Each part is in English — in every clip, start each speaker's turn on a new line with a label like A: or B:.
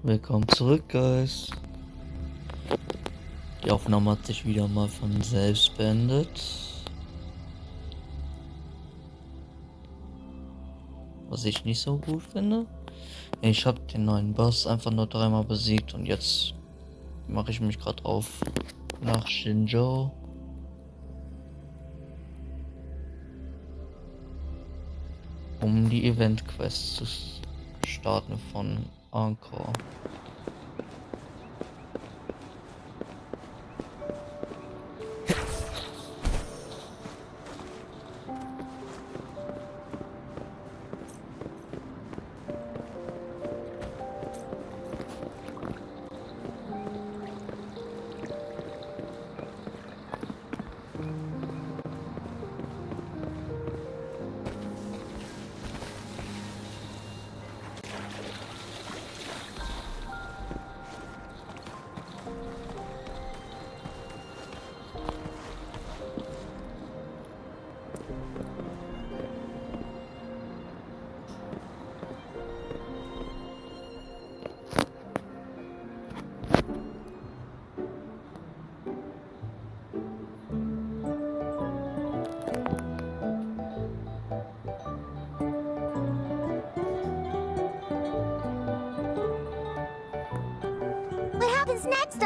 A: Willkommen zurück, Guys. Die Aufnahme hat sich wieder mal von selbst beendet. Was ich nicht so gut finde. Ich habe den neuen Boss einfach nur 3-mal besiegt und jetzt mache ich mich gerade auf nach Xinzhou. Um die Event-Quest zu starten von Encore.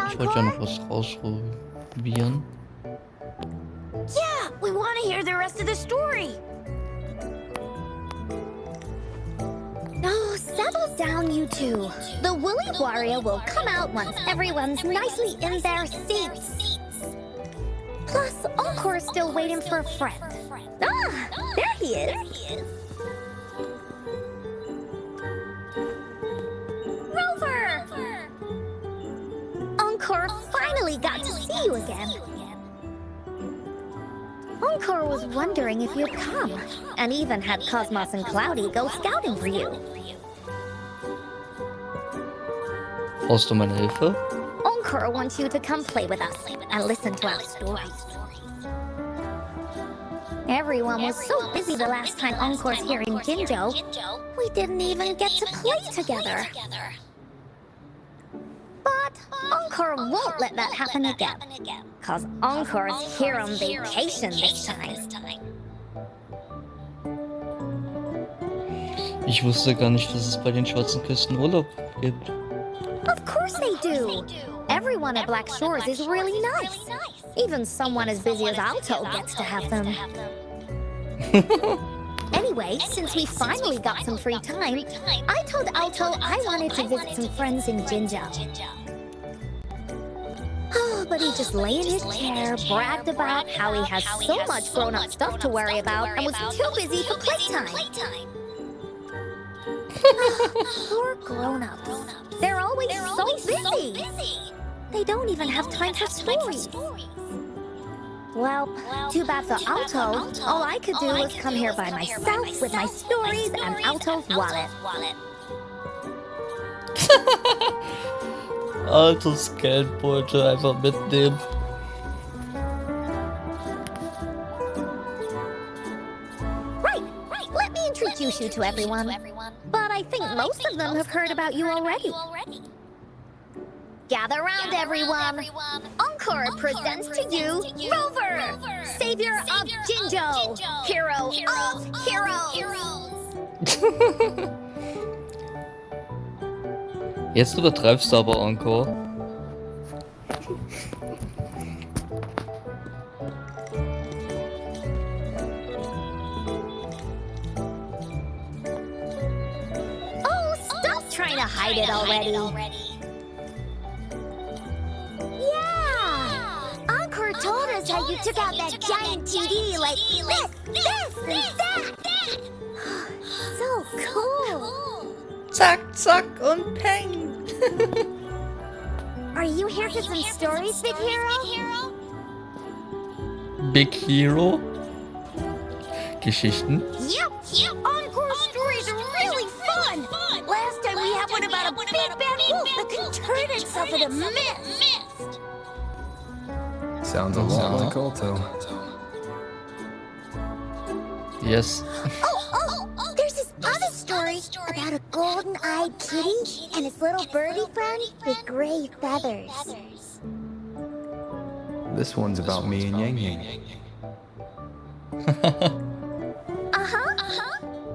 A: Ich wollte ja noch was rausprobieren.
B: Yeah, we want to hear the rest of the story. Oh, settle down, you two. The Woolly Warrior will come out once everyone's nicely in their seats. Plus, Encore's still waiting for a friend. Ah, there he is. Rover! Encore finally got to see you again. Encore was wondering if you'd come, and even had Cosmos and Cloudy go scouting for you.
A: Brauchst du meine Hilfe?
B: Encore wants you to come play with us and listen to our stories. Everyone was so busy the last time Encore's here in Jinzhou, we didn't even get to play together. But Encore won't let that happen again, cause Encore's here on vacation this time.
A: Ich wusste gar nicht, dass es bei den schwarzen Küsten Urlaub gibt.
B: Of course they do. Everyone at Black Shores is really nice. Even someone as busy as Alto gets to have them. Anyway, since we finally got some free time, I told Alto I wanted to visit some friends in Jinzhou. Oh, but he just lay in his chair, bragged about how he has so much grown-up stuff to worry about, and was too busy for playtime. Poor grown-ups. They're always so busy. They don't even have time for stories. Well, too bad for Alto. All I could do was come here by myself with my stories and Alto's wallet.
A: Altos Geldbeutel einfach mitnehmen.
B: Right. Let me introduce you to everyone. But I think most of them have heard about you already. Gather round, everyone. Encore presents to you Rover, savior of Jinzhou, hero of heroes.
A: Jetzt übertreibst du aber Encore.
B: Oh, stop trying to hide it already. Yeah! Encore told us how you took out that giant TD like this, and that. So cool.
A: Zack, zack und peng.
B: Are you here for some stories, Big Hero?
A: Big Hero? Geschichten?
B: Yep. Encore stories are really fun. Last time we had one about a big bad wolf that could turn itself into mist.
C: Sounds a lot like Alto.
A: Yes.
B: Oh, there's this other story about a golden-eyed kitty and his little birdie friend with gray feathers.
C: This one's about me and Yang Yang.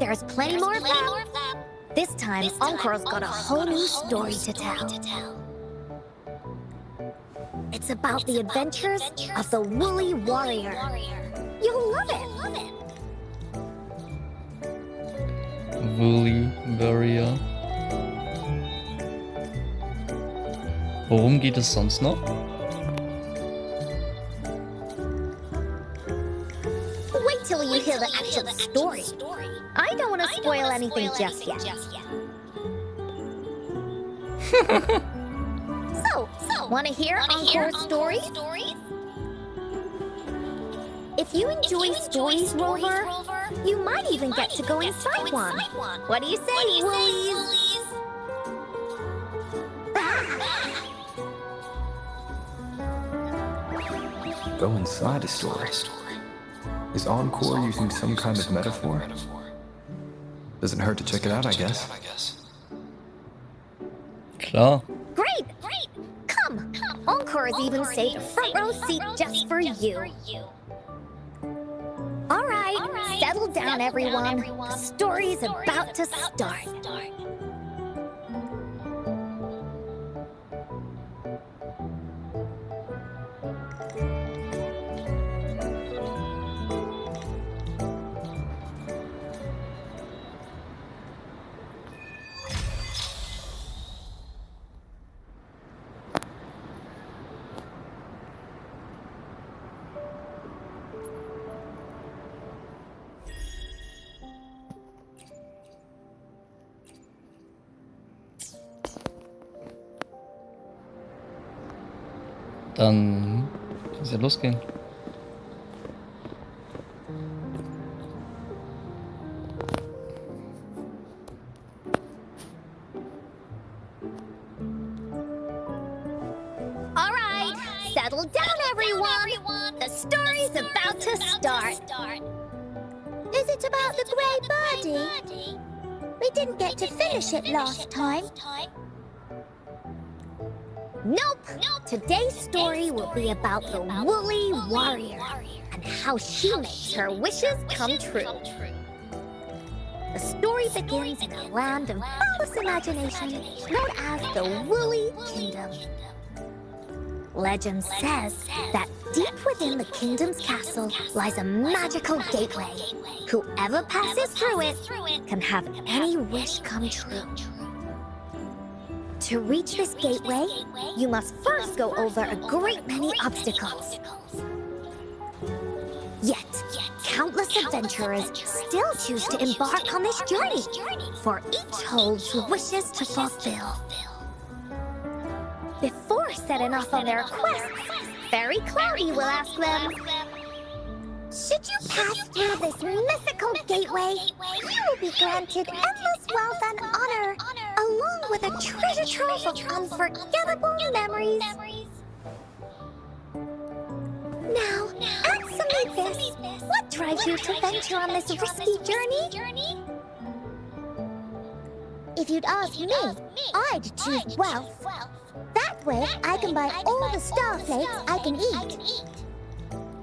B: There's plenty more of them. This time, Encore's got a whole new story to tell. It's about the adventures of the Woolly Warrior. You'll love it.
A: Woolly Warrior. Worum geht es sonst noch?
B: Wait till you hear the actual story. I don't want to spoil anything just yet. So, want to hear Encore's story? If you enjoy stories, Rover, you might even get to go inside one. What do you say, Woolies?
C: Go inside a story. Is Encore using some kind of metaphor? Doesn't hurt to check it out, I guess.
A: Klar.
B: Great! Come! Encore's even saved a front row seat just for you. All right, settle down, everyone. The story's about to start.
A: Dann kann es ja losgehen.
B: All right, settle down, everyone. The story's about to start. Is it about the grey birdie? We didn't get to finish it last time. Nope. Today's story will be about the Woolly Warrior and how she makes her wishes come true. The story begins in a land of boundless imagination known as the Woolly Kingdom. Legend says that deep within the kingdom's castle lies a magical gateway. Whoever passes through it can have any wish come true. To reach this gateway, you must first go over a great many obstacles. Yet, countless adventurers still choose to embark on this journey, for each holds wishes to fulfill. Before setting off on their quest, Fairy Cloudy will ask them, should you pass through this mythical gateway, you will be granted endless wealth and honor, along with a treasure trove of unforgettable memories. Now, answer me this. What drives you to venture on this risky journey? If you'd ask me, I'd choose wealth. That way, I can buy all the starflakes I can eat.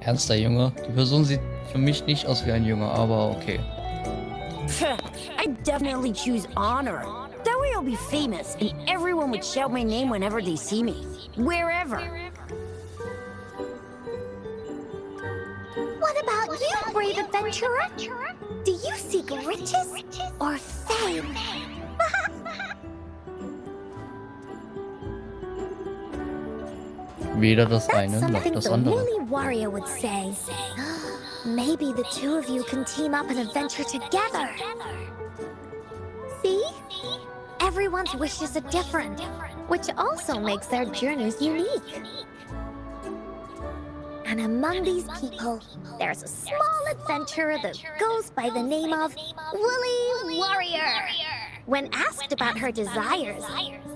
A: Ernster Junge? Die Person sieht für mich nicht aus wie ein Junge, aber okay.
D: I'd definitely choose honor. That way I'll be famous, and everyone would shout my name whenever they see me. Wherever.
B: What about you, brave adventurer? Do you seek riches or fame?
A: Weder das
B: That's
A: eine noch
B: something
A: das
B: the
A: andere.
B: Woolly Warrior would say. Maybe the two of you can team up and adventure together. See? Everyone's wishes are different, which also makes their journeys unique. And among these people, there's a small adventurer that goes by the name of Woolly Warrior. When asked about her desires,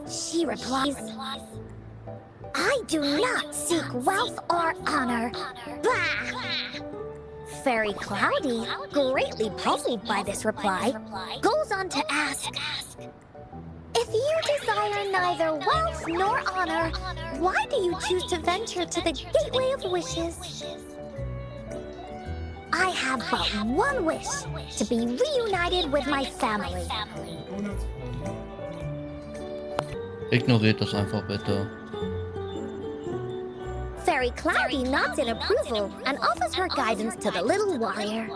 B: she replies, I do not seek wealth or honor. Bah! Fairy Cloudy, greatly puzzled by this reply, goes on to ask, if you desire neither wealth nor honor, why do you choose to venture to the Gateway of Wishes? I have but one wish, to be reunited with my family.
A: Ignoriert das einfach bitte.
B: Fairy Cloudy nods in approval and offers her guidance to the little warrior.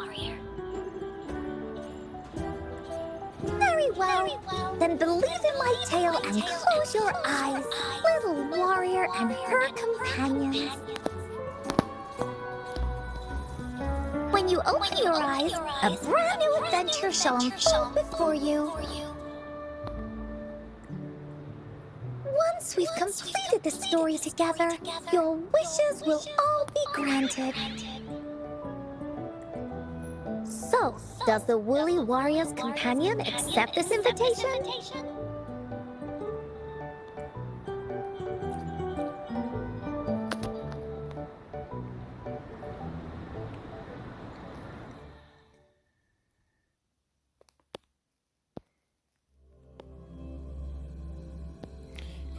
B: Very well. Then believe in my tale and close your eyes, little warrior and her companions. When you open your eyes, a brand new adventure shall unfold before you. Once we've completed the story together, your wishes will all be granted. So, does the Woolly Warrior's companion accept this invitation?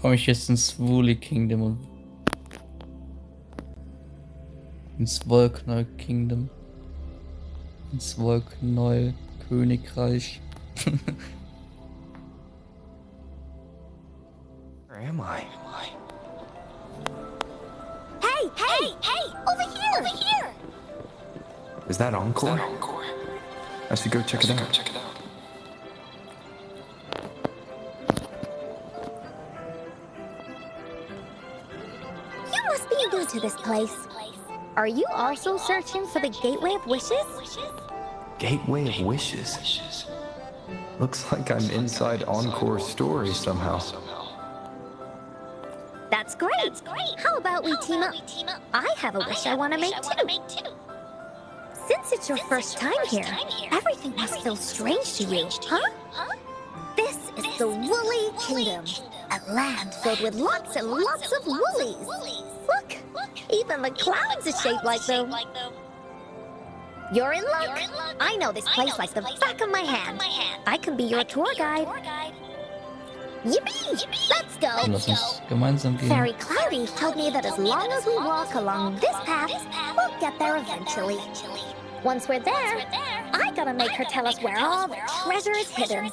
A: Komme ich jetzt ins Woolly Kingdom und ins Wolkneu Kingdom, ins Wolkneu Königreich.
C: Where am I?
B: Hey! Over here!
C: Is that Encore? I should go check it out.
B: You must be new to this place. Are you also searching for the Gateway of Wishes?
C: Gateway of Wishes. Looks like I'm inside Encore's story somehow.
B: That's great. How about we team up? I have a wish I want to make too. Since it's your first time here, everything must feel strange to you, huh? This is the Woolly Kingdom, a land filled with lots and lots of woolies. Look, even the clouds are shaped like them. You're in luck. I know this place like the back of my hand. I can be your tour guide. Yippee! Let's go!
A: Lass uns gemeinsam gehen.
B: Fairy Cloudy told me that as long as we walk along this path, we'll get there eventually. Once we're there, I gotta make her tell us where all the treasure is hidden.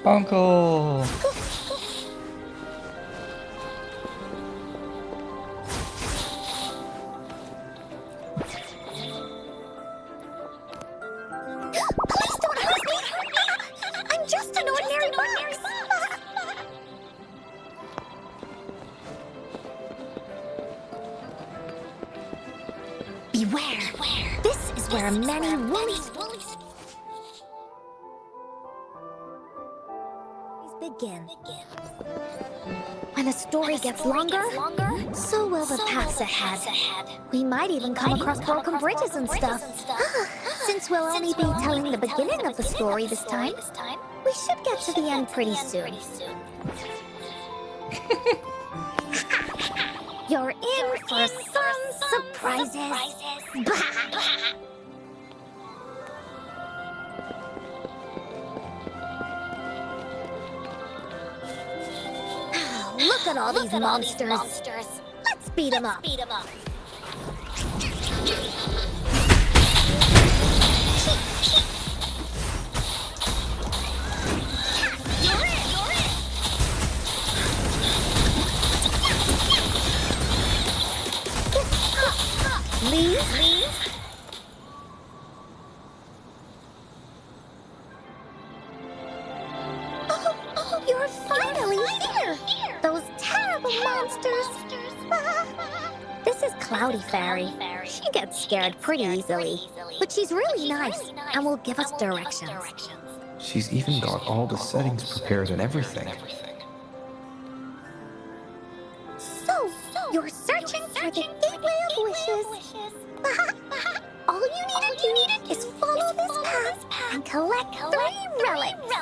A: Encore!
B: Please don't hurt me! I'm just an ordinary box! Beware! This is where many woolies begin. When a story gets longer, so will the paths ahead. We might even come across broken bridges and stuff. Since we'll only be telling the beginning of the story this time, we should get to the end pretty soon. You're in for some surprises. Look at all these monsters. Let's beat them up. Leave. Oh, you're finally here. Those terrible monsters. This is Cloudy Fairy. She gets scared pretty easily, but she's really nice and will give us directions.
C: She's even got all the settings prepared and everything.
B: So, you're searching for the Gateway of Wishes. All you need to do is follow this path and collect 3 relics.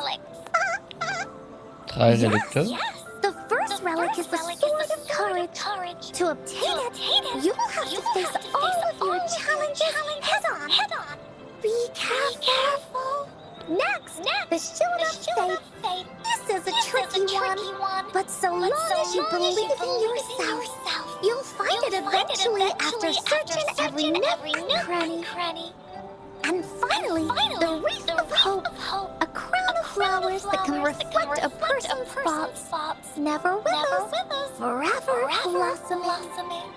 A: 3 Relikte.
B: The first relic is the Sword of Courage. To obtain it, you will have to face all of your challenges head on. Be careful. Next, the Shield of Faith. This is a tricky one, but so long as you believe in yourself, you'll find it eventually after searching every nook and cranny. And finally, the Wreath of Hope, a crown of flowers that can reflect a person's thoughts, never withers, forever blossoming.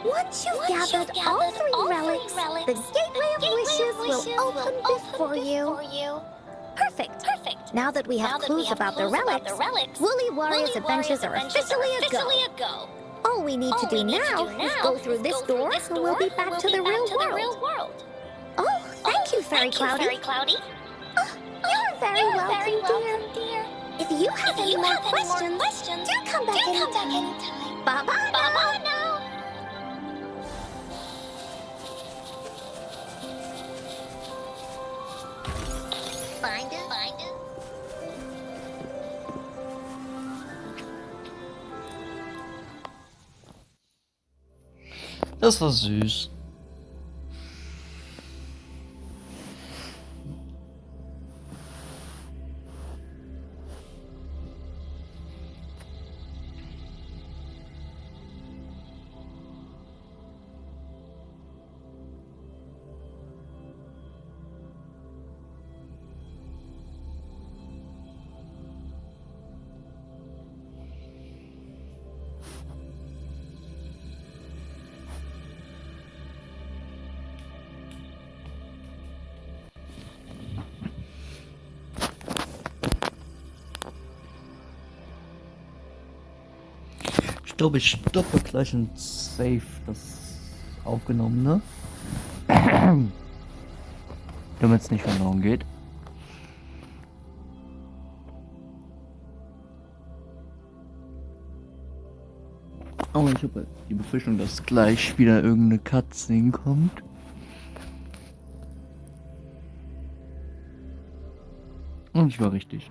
B: Once you've gathered all 3 relics, the Gateway of Wishes will open before you. Perfect. Now that we have clues about the relics, Woolly Warrior's adventures are officially a go. All we need to do now is go through this door and we'll be back to the real world. Oh, thank you, Fairy Cloudy. Oh, you're very welcome, dear. If you have any more questions, do come back anytime. Bye-bye now. Find it.
A: Das war süß. Ich glaube, ich stoppe gleich und save das Aufgenommene. Damit es nicht verloren geht. Aber ich habe die Befürchtung, dass gleich wieder irgendeine Cutscene kommt. Und ich war richtig.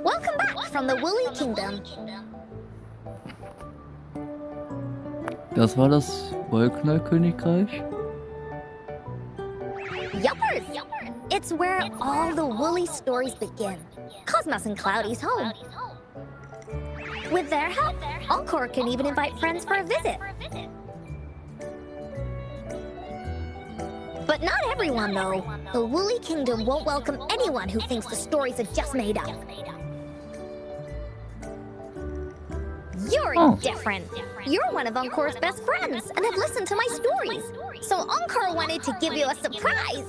B: Welcome back from the Woolly Kingdom.
A: Das war das Wollknall-Königreich?
B: Yuppers! It's where all the Woolly stories begin. Cosmos and Cloudy's home. With their help, Encore can even invite friends for a visit. But not everyone, though. The Woolly Kingdom won't welcome anyone who thinks the stories are just made up. You're different. You're one of Encore's best friends and have listened to my stories. So Encore wanted to give you a surprise.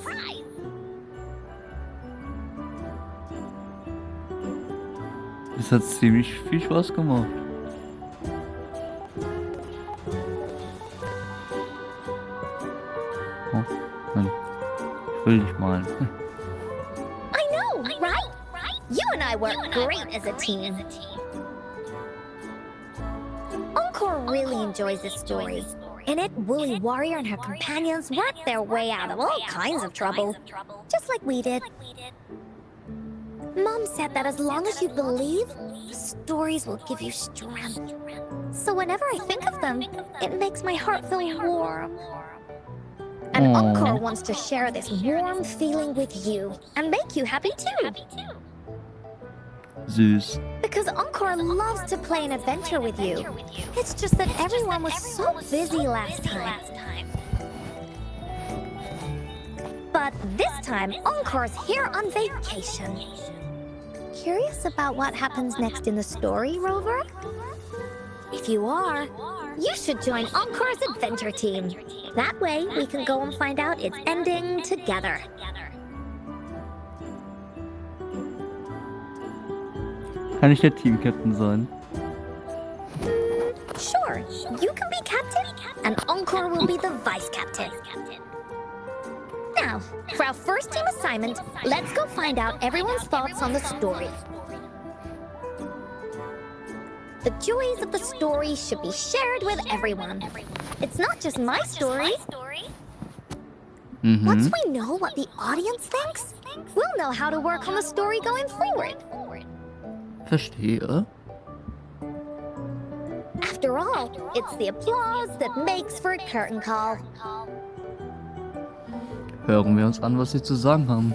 A: Das hat ziemlich viel Spaß gemacht. Oh, Mann. Ich will dich malen.
B: I know, right? You and I work great as a team. Encore really enjoys this story. In it, Woolly Warrior and her companions work their way out of all kinds of trouble, just like we did. Mom said that as long as you believe, the stories will give you strength. So whenever I think of them, it makes my heart feel warm. And Encore wants to share this warm feeling with you and make you happy too.
A: Süß.
B: Because Encore loves to play an adventure with you. It's just that everyone was so busy last time. But this time, Encore's here on vacation. Curious about what happens next in the story, Rover? If you are, you should join Encore's adventure team. That way, we can go and find out its ending together.
A: Kann ich der Team-Captain sein?
B: Sure, you can be captain, and Encore will be the vice captain. Now, for our first team assignment, let's go find out everyone's thoughts on the story. The joys of the story should be shared with everyone. It's not just my story. Once we know what the audience thinks, we'll know how to work on the story going forward.
A: Verstehe.
B: After all, it's the applause that makes for a curtain call.
A: Hören wir uns an, was sie zu sagen haben.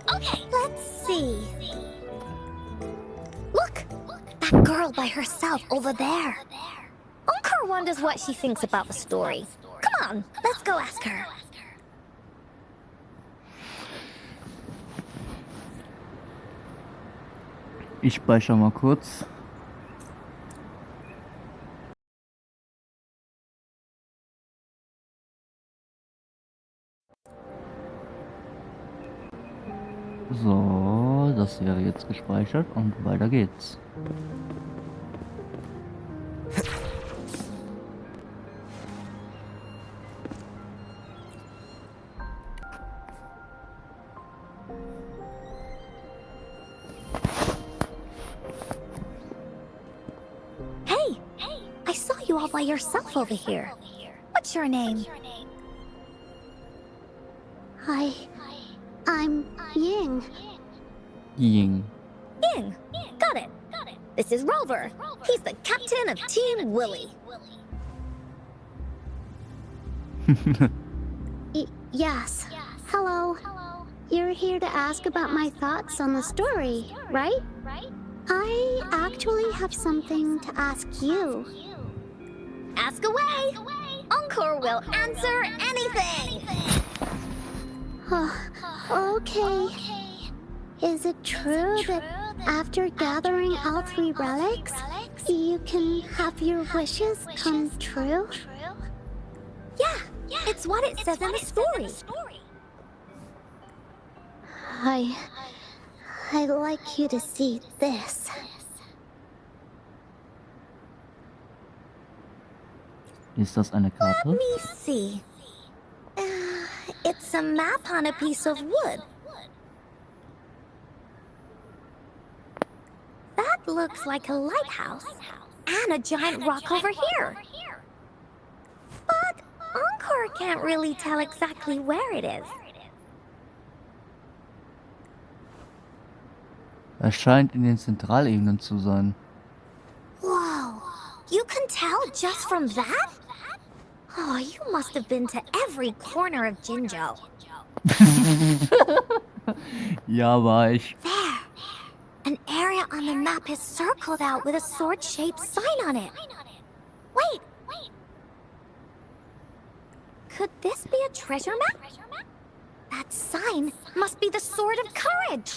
B: Okay, let's see. Look, that girl by herself over there. Encore wonders what she thinks about the story. Come on, let's go ask her.
A: Ich speichere mal kurz. So, das wäre jetzt gespeichert und weiter geht's.
B: Hey, I saw you all by yourself over here. What's your name?
E: I'm Ying.
A: Ying.
B: Ying. Got it. This is Rover. He's the captain of Team Willy.
E: Yes. Hello. You're here to ask about my thoughts on the story, right? I actually have something to ask you.
B: Ask away. Encore will answer anything.
E: Okay. Is it true that after gathering all 3 relics, you can have your wishes come true?
B: Yeah, it's what it says in the story.
E: I'd like you to see this.
A: Ist das eine
B: Let
A: Karte?
B: me see. It's a map on a piece of wood. That looks like a lighthouse and a giant rock over here. But Encore can't really tell exactly where it is.
A: Es scheint in den Zentralebenen zu sein.
B: Whoa, you can tell just from that? Oh, you must have been to every corner of Jinzhou.
A: Ja, war ich.
B: There. An area on the map is circled out with a sword-shaped sign on it. Wait. Could this be a treasure map? That sign must be the Sword of Courage.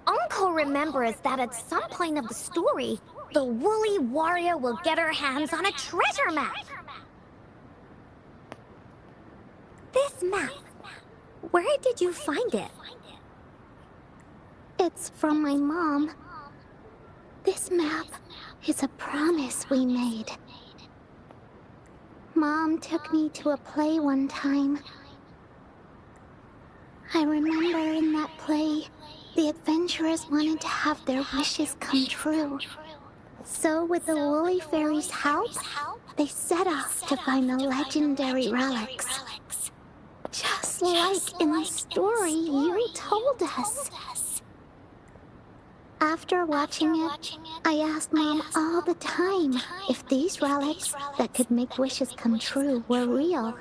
B: Encore remembers that at some point of the story, the woolly warrior will get her hands on a treasure map. This map, where did you find it?
E: It's from my mom. This map is a promise we made. Mom took me to a play one time. I remember in that play, the adventurers wanted to have their wishes come true. So with the Woolly Fairy's help, they set off to find the legendary relics. Just like in the story you told us. After watching it, I asked Mom all the time if these relics that could make wishes come true were real,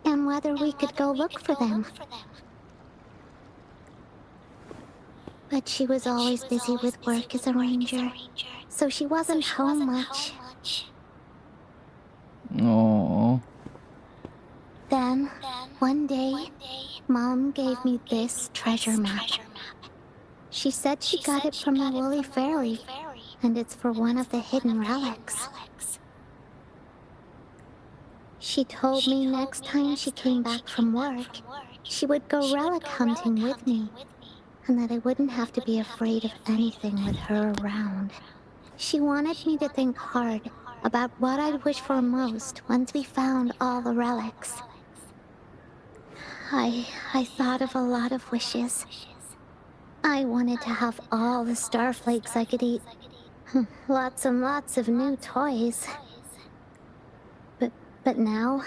E: and whether we could go look for them. But she was always busy with work as a ranger, so she wasn't home much.
A: Oh.
E: Then, one day, Mom gave me this treasure map. She said she got it from the Woolly Fairy, and it's for one of the hidden relics. She told me next time she came back from work, she would go relic hunting with me, and that I wouldn't have to be afraid of anything with her around. She wanted me to think hard about what I'd wish for most once we found all the relics. I thought of a lot of wishes. I wanted to have all the starflakes I could eat. Lots and lots of new toys. But now,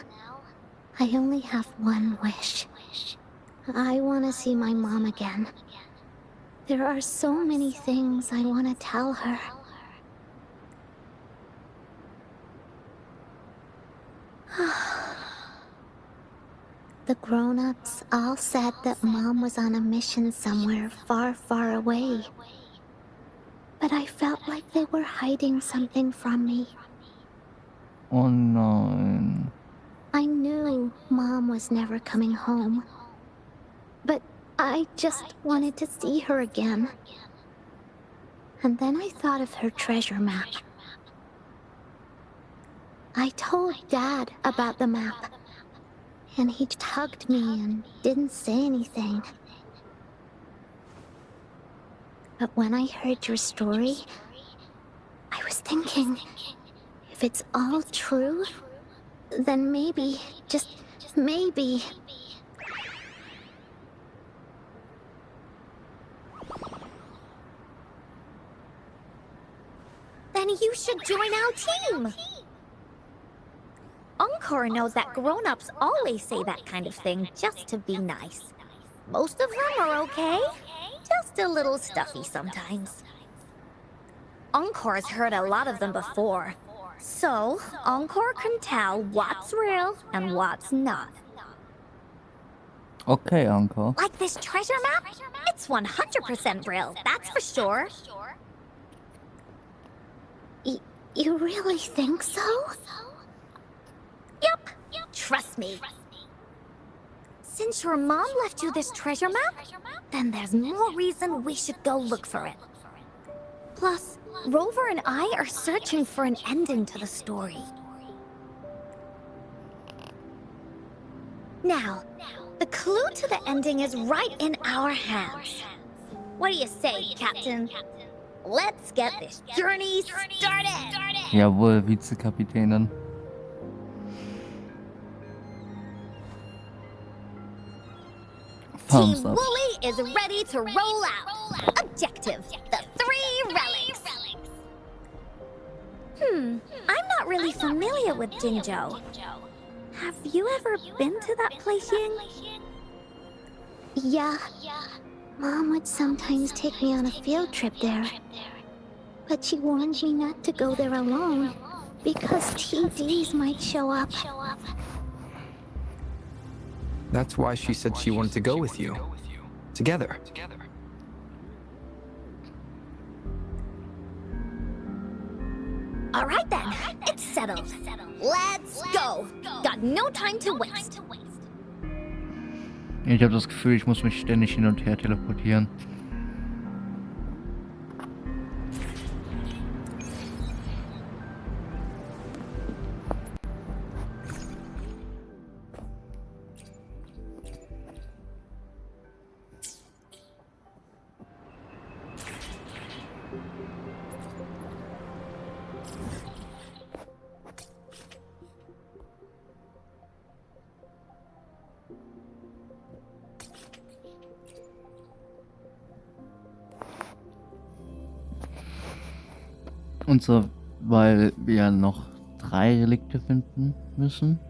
E: I only have one wish. I want to see my mom again. There are so many things I want to tell her. The grown-ups all said that Mom was on a mission somewhere far, far away. But I felt like they were hiding something from me.
A: Oh nein.
E: I knew Mom was never coming home. But I just wanted to see her again. And then I thought of her treasure map. I told Dad about the map. And he hugged me and didn't say anything. But when I heard your story, I was thinking, if it's all true, then maybe, just maybe...
B: Then you should join our team! Encore knows that grown-ups always say that kind of thing just to be nice. Most of them are okay, just a little stuffy sometimes. Encore's heard a lot of them before, so Encore can tell what's real and what's not.
A: Okay, Encore.
B: Like this treasure map? It's 100% real, that's for sure.
E: You really think so?
B: Yup, trust me. Since your mom left you this treasure map, then there's more reason we should go look for it. Plus, Rover and I are searching for an ending to the story. Now, the clue to the ending is right in our hands. What do you say, Captain? Let's get this journey started!
A: Jawohl, Vizekapitänin. Thumbs
B: Team
A: up.
B: Wooly is ready to roll out. Objective, the 3 relics. I'm not really familiar with Jinzhou. Have you ever been to that place, Ying?
E: Yeah. Mom would sometimes take me on a field trip there. But she warned me not to go there alone, because TDs might show up.
C: That's why she said she wanted to go with you. Together.
B: All right then, it's settled. Let's go. Got no time to waste.
A: Ich habe das Gefühl, ich muss mich ständig hin und her teleportieren. Und so, weil wir noch 3 Relikte finden müssen,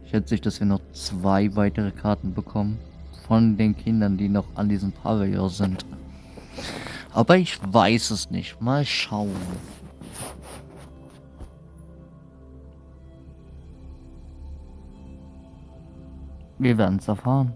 A: schätze ich, dass wir noch 2 weitere Karten bekommen von den Kindern, die noch an diesem Pavillon sind. Aber ich weiß es nicht. Mal schauen. Wir werden es erfahren.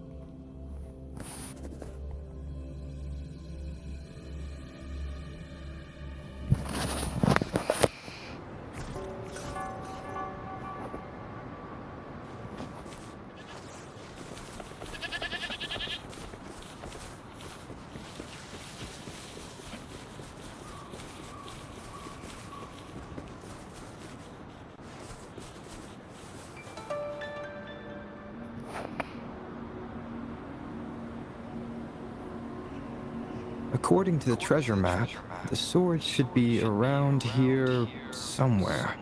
C: According to the treasure map, the sword should be around here somewhere.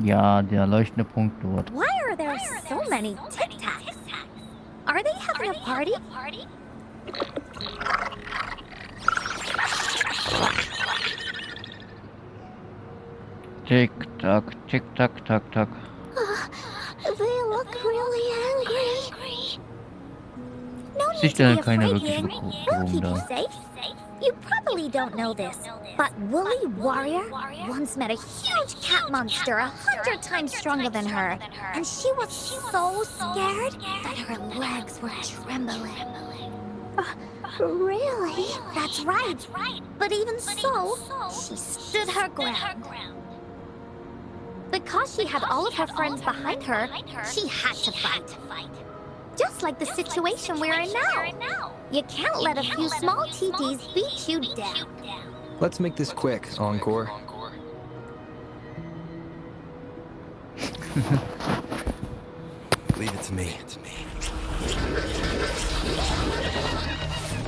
A: Ja, der leuchtende Punkt dort.
B: Why are there so many Tic Tacs? Are they having a party?
A: Tick, tack, tick, tack, tack, tack.
E: They look really
B: need
A: sich
B: to
A: da
B: be
A: keine
B: afraid
A: wirkliche
B: here. We'll
A: Bedrohung
B: keep you
A: da.
B: safe. You probably don't know this, but Woolly Warrior once met a huge cat monster 100 times stronger than her. And she was so scared that her legs were trembling.
E: Really?
B: That's right. But even so, she stood her ground. Because she had all of her friends behind her, she had to fight. Just like the situation we're in now. You can't let a few small TTs beat you down.
C: Let's make this quick, Encore. Leave it to me.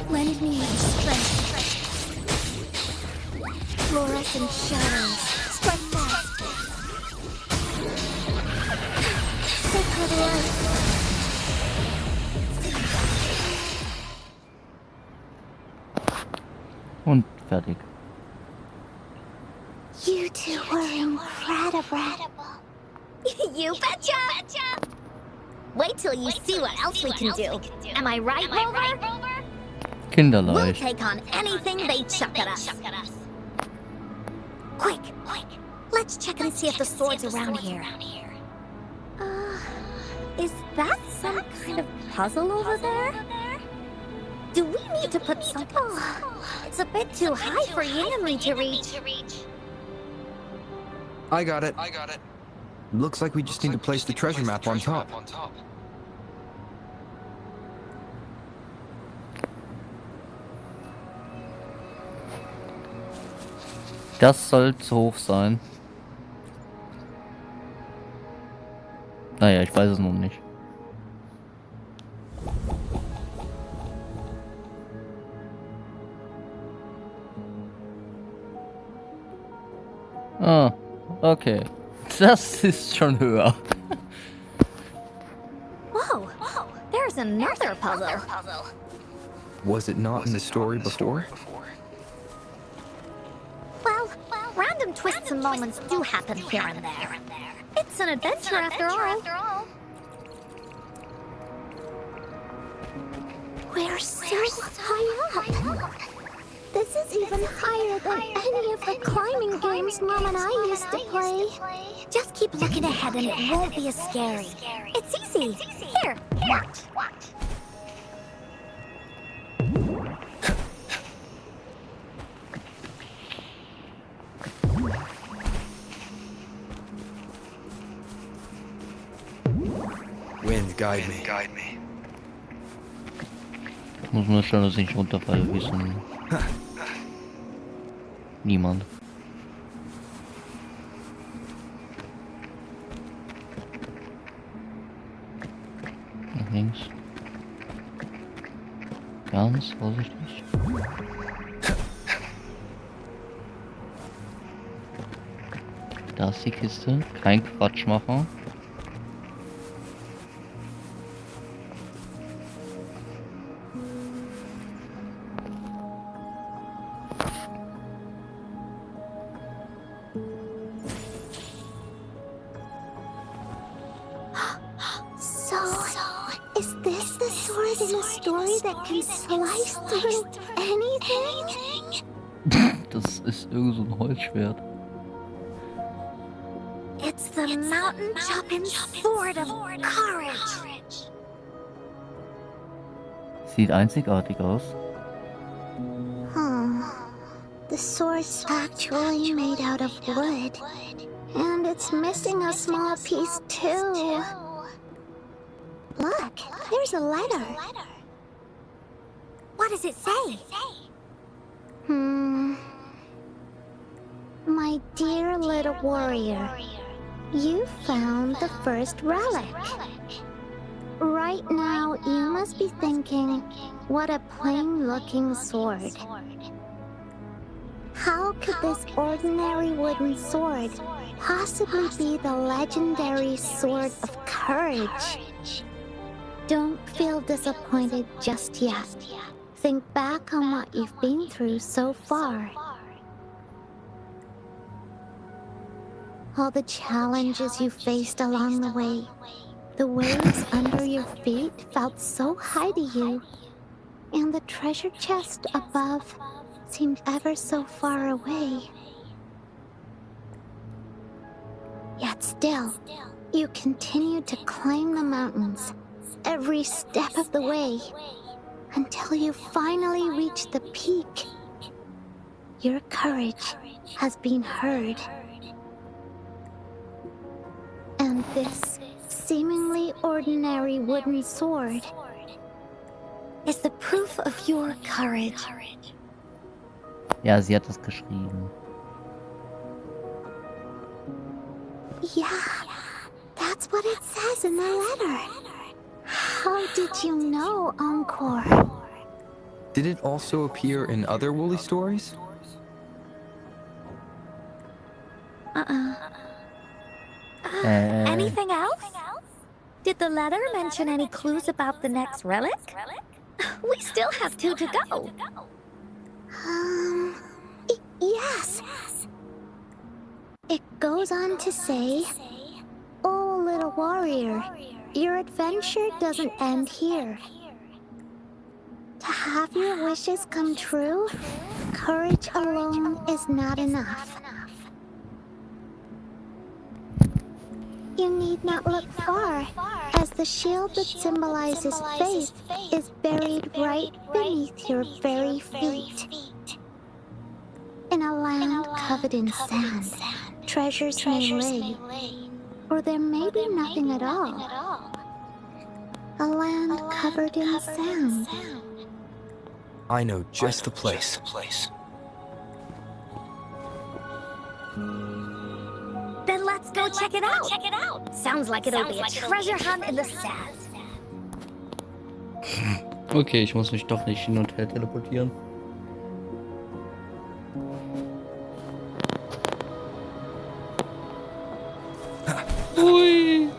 B: Lend me your strength. Fluorescent shadows. Strike fast. Sacred light.
A: Und fertig.
E: You two were incredible.
B: You betcha! Wait till you see what else we can do. Am I right, Rover? We'll
A: Kinderleicht.
B: take on anything they chuck at us. Quick! Let's check and see if the sword's around here. Is that some kind of puzzle over there? Do we need to put something? It's a bit too high for you and me to reach.
C: I got it. Looks like we just need to place the treasure map on top.
A: Das soll zu hoch sein. Naja, ich weiß es noch nicht. Ah, okay. Das ist schon höher.
B: Whoa! There's another puzzle.
C: Was it not in the story before?
B: Well, random twists and moments do happen here and there. It's an adventure after all.
E: We're so high up. This is even higher than any of the climbing games Mom and I used to play.
B: Just keep looking ahead and it won't be as scary. It's easy. Here, watch.
C: Wind, guide me.
A: Muss man schauen, dass ich nicht runterfalle wie so ein niemand. Nach links. Ganz vorsichtig. Da ist die Kiste. Kein Quatsch machen.
E: So, is this the sword in a story that can slice through anything?
A: Das ist irgend so ein Holzschwert.
B: It's the mountain chopping sword of courage.
A: Sieht einzigartig aus.
E: The sword's actually made out of wood. And it's missing a small piece too. Look, there's a letter.
B: What does it say?
E: My dear little warrior, you found the first relic. Right now, you must be thinking, what a plain-looking sword. How could this ordinary wooden sword possibly be the legendary sword of courage? Don't feel disappointed just yet. Think back on what you've been through so far. All the challenges you faced along the way. The waves under your feet felt so high to you, and the treasure chest above seemed ever so far away. Yet still, you continued to climb the mountains, every step of the way, until you finally reached the peak. Your courage has been heard. And this seemingly ordinary wooden sword
B: Is the proof of your courage.
A: Ja, sie hat das geschrieben.
E: Yeah, that's what it says in the letter. How did you know, Encore?
C: Did it also appear in other Woolly stories?
B: Anything else? Did the letter mention any clues about the next relic? We still have 2 to go.
E: Yes. It goes on to say, "Oh, little warrior, your adventure doesn't end here. To have your wishes come true, courage alone is not enough. You need not look far, as the shield that symbolizes faith is buried right beneath your very feet. In a land covered in sand, treasures may lay, or there may be nothing at all. A land covered in sand."
C: I know just the place.
B: Then let's go check it out. Sounds like it'll be a treasure hunt in the sand.
A: Okay, ich muss mich doch nicht hin und her teleportieren. Ui.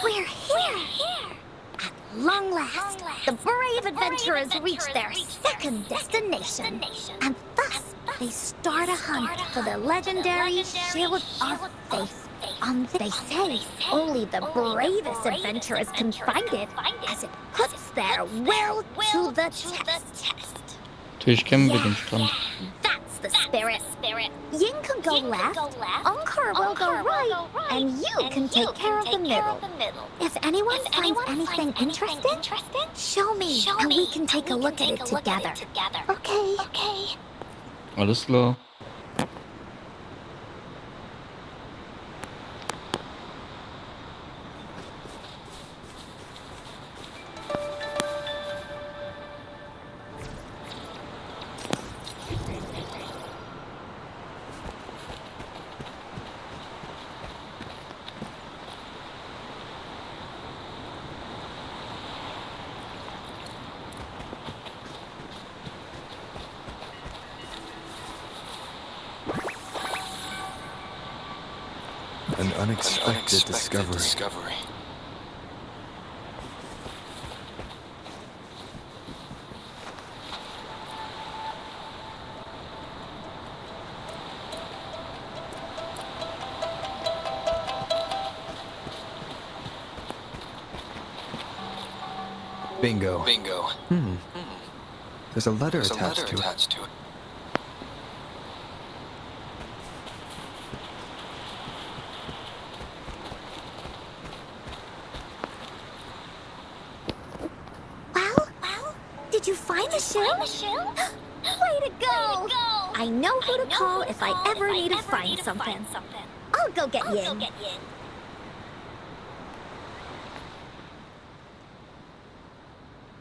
B: We're here. At long last, the brave adventurers reach their second destination. And thus, they start a hunt for the legendary Shield of Faith. They say only the bravest adventurers can find it, as it puts their will to the test.
A: Natürlich kennen wir den Stand.
B: That's the spirit. Yin can go left, Encore will go right, and you can take care of the middle. If anyone finds anything interesting, show me, and we can take a look at it together.
E: Okay.
A: Alles klar.
C: An unexpected discovery. Bingo. There's a letter attached to it.
B: Did you find the shield? Way to go! I know who to call if I ever need to find something. I'll go get Yin.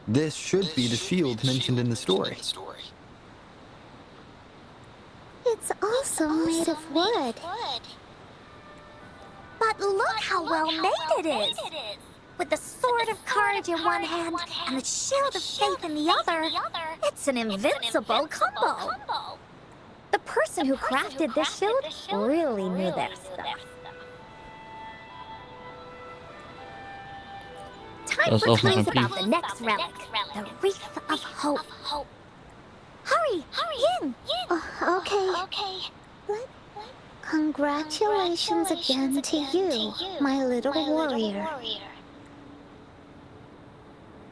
C: This should be the shield mentioned in the story.
E: It's also made of wood.
B: But look how well made it is! With the sword of courage in one hand and the shield of faith in the other, it's an invincible combo. The person who crafted this shield really knew their stuff. Time
A: Das ist
B: for
A: auch noch
B: clues
A: ein Brief.
B: about the next relic, the Wreath of Hope. Hurry, in!
E: Okay. Congratulations again to you, my little warrior.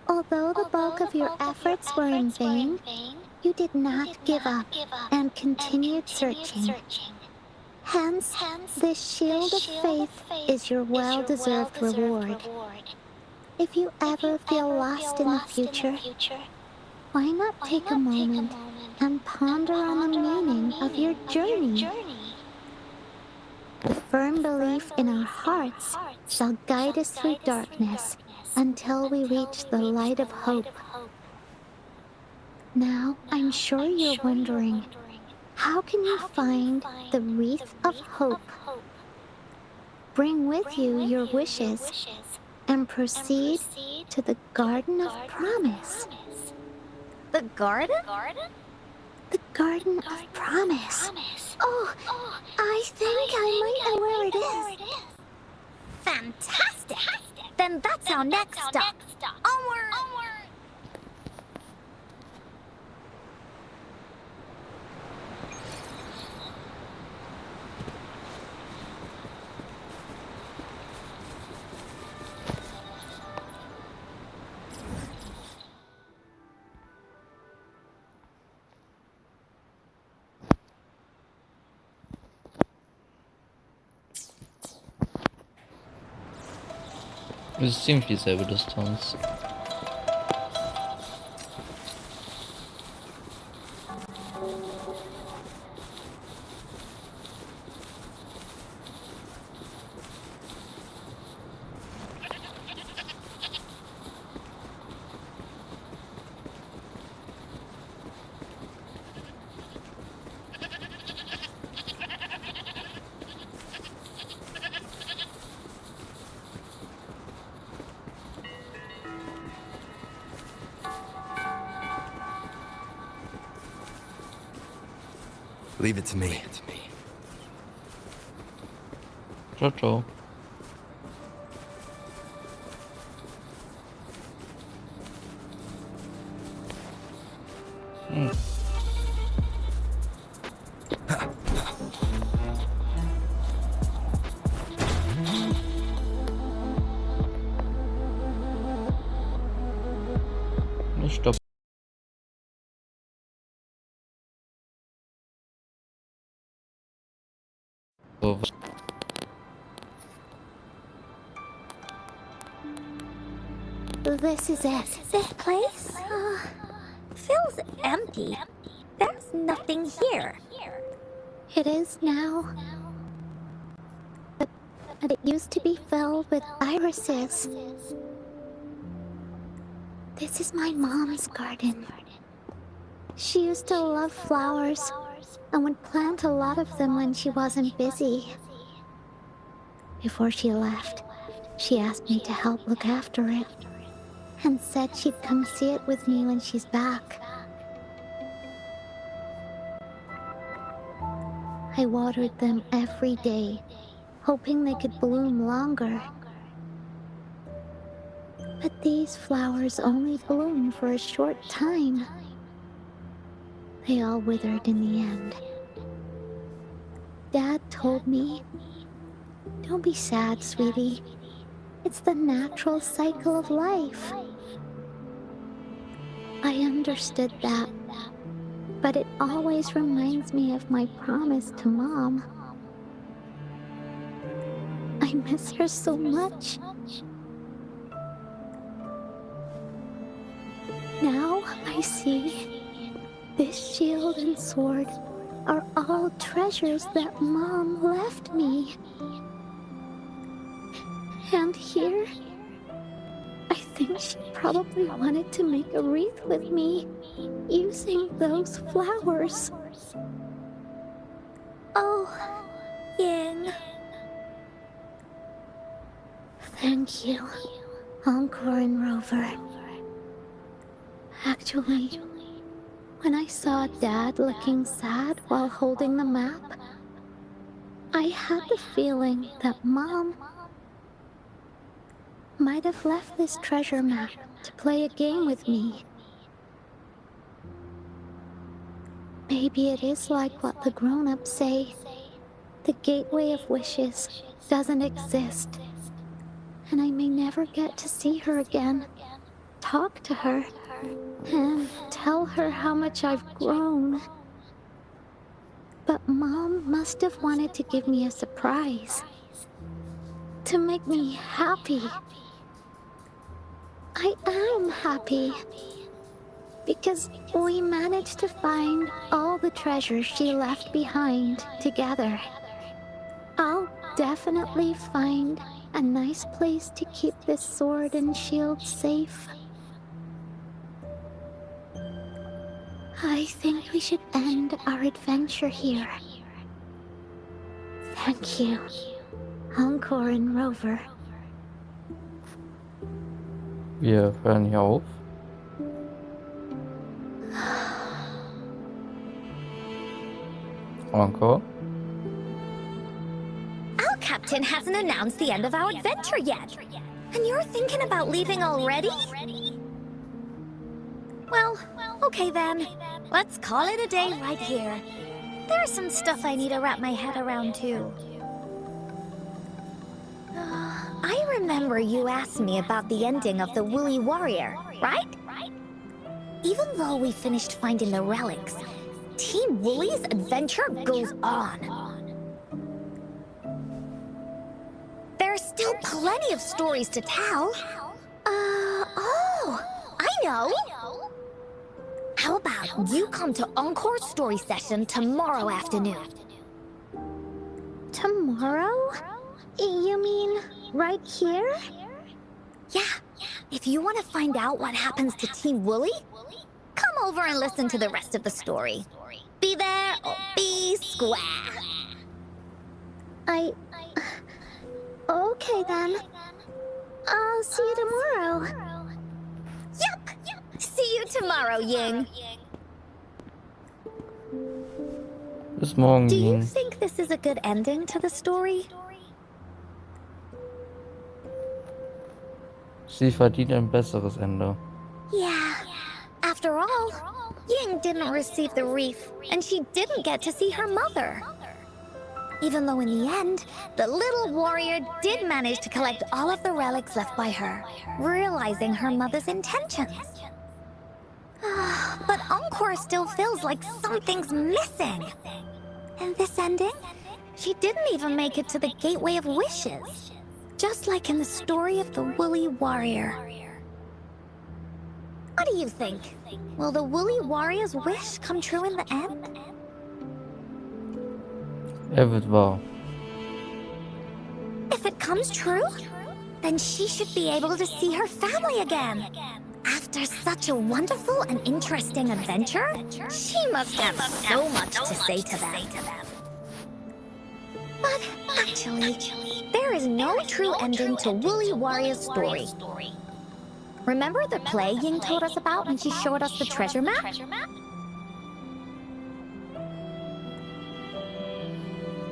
E: Although the bulk of your efforts were in vain, you did not give up and continued searching. Hence, this shield of faith is your well-deserved reward. If you ever feel lost in the future, why not take a moment and ponder on the meaning of your journey? The firm belief in our hearts shall guide us through darkness until we reach the light of hope. Now, I'm sure you're wondering, how can you find the Wreath of Hope? Bring with you your wishes and proceed to the Garden of Promise.
B: The garden?
E: The Garden of Promise. Oh, I think I might know where it is.
B: Fantastic! Then that's our next stop. Onward!
A: Es ist ziemlich dieselbe Distanz.
C: Leave it to me.
A: Ciao, ciao. Stopp. So, was-
E: This is it.
B: This place feels empty. There's nothing here.
E: It is now. But it used to be filled with irises. This is my mom's garden. She used to love flowers and would plant a lot of them when she wasn't busy. Before she left, she asked me to help look after it and said she'd come see it with me when she's back. I watered them every day, hoping they could bloom longer. But these flowers only bloom for a short time. They all withered in the end. Dad told me, "Don't be sad, sweetie. It's the natural cycle of life." I understood that, but it always reminds me of my promise to Mom. I miss her so much. Now I see this shield and sword are all treasures that Mom left me. And here, I think she probably wanted to make a wreath with me using those flowers.
B: Oh, Ying.
E: Thank you, Encore and Rover. Actually, when I saw Dad looking sad while holding the map, I had the feeling that Mom might have left this treasure map to play a game with me. Maybe it is like what the grown-ups say. The gateway of wishes doesn't exist. And I may never get to see her again, talk to her, and tell her how much I've grown. But Mom must have wanted to give me a surprise. To make me happy. I am happy. Because we managed to find all the treasures she left behind together. I'll definitely find a nice place to keep this sword and shield safe. I think we should end our adventure here. Thank you, Encore and Rover.
F: Wir hören hier auf. Encore.
B: Our captain hasn't announced the end of our adventure yet. And you're thinking about leaving already? Well, okay then. Let's call it a day right here. There's some stuff I need to wrap my head around too. I remember you asked me about the ending of the Woolly Warrior, right? Even though we finished finding the relics, Team Woolly's adventure goes on. There's still plenty of stories to tell. Oh, I know. How about you come to Encore's story session tomorrow afternoon?
E: Tomorrow? You mean right here?
B: Yeah, if you want to find out what happens to Team Woolly, come over and listen to the rest of the story. Be there or be square.
E: Okay then. I'll see you tomorrow.
B: Yep. See you tomorrow, Ying.
F: Bis morgen,
B: Do you
F: Ying.
B: think this is a good ending to the story?
F: Sie verdient ein besseres Ende.
B: Yeah. After all, Ying didn't receive the wreath, and she didn't get to see her mother. Even though in the end, the little warrior did manage to collect all of the relics left by her, realizing her mother's intentions. But Encore still feels like something's missing. In this ending, she didn't even make it to the Gateway of Wishes. Just like in the story of the Woolly Warrior. What do you think? Will the Woolly Warrior's wish come true in the end?
F: Wird wahr.
B: If it comes true, then she should be able to see her family again. After such a wonderful and interesting adventure, she must have so much to say to them. But actually, there is no true ending to Woolly Warrior's story. Remember the play Ying told us about when she showed us the treasure map?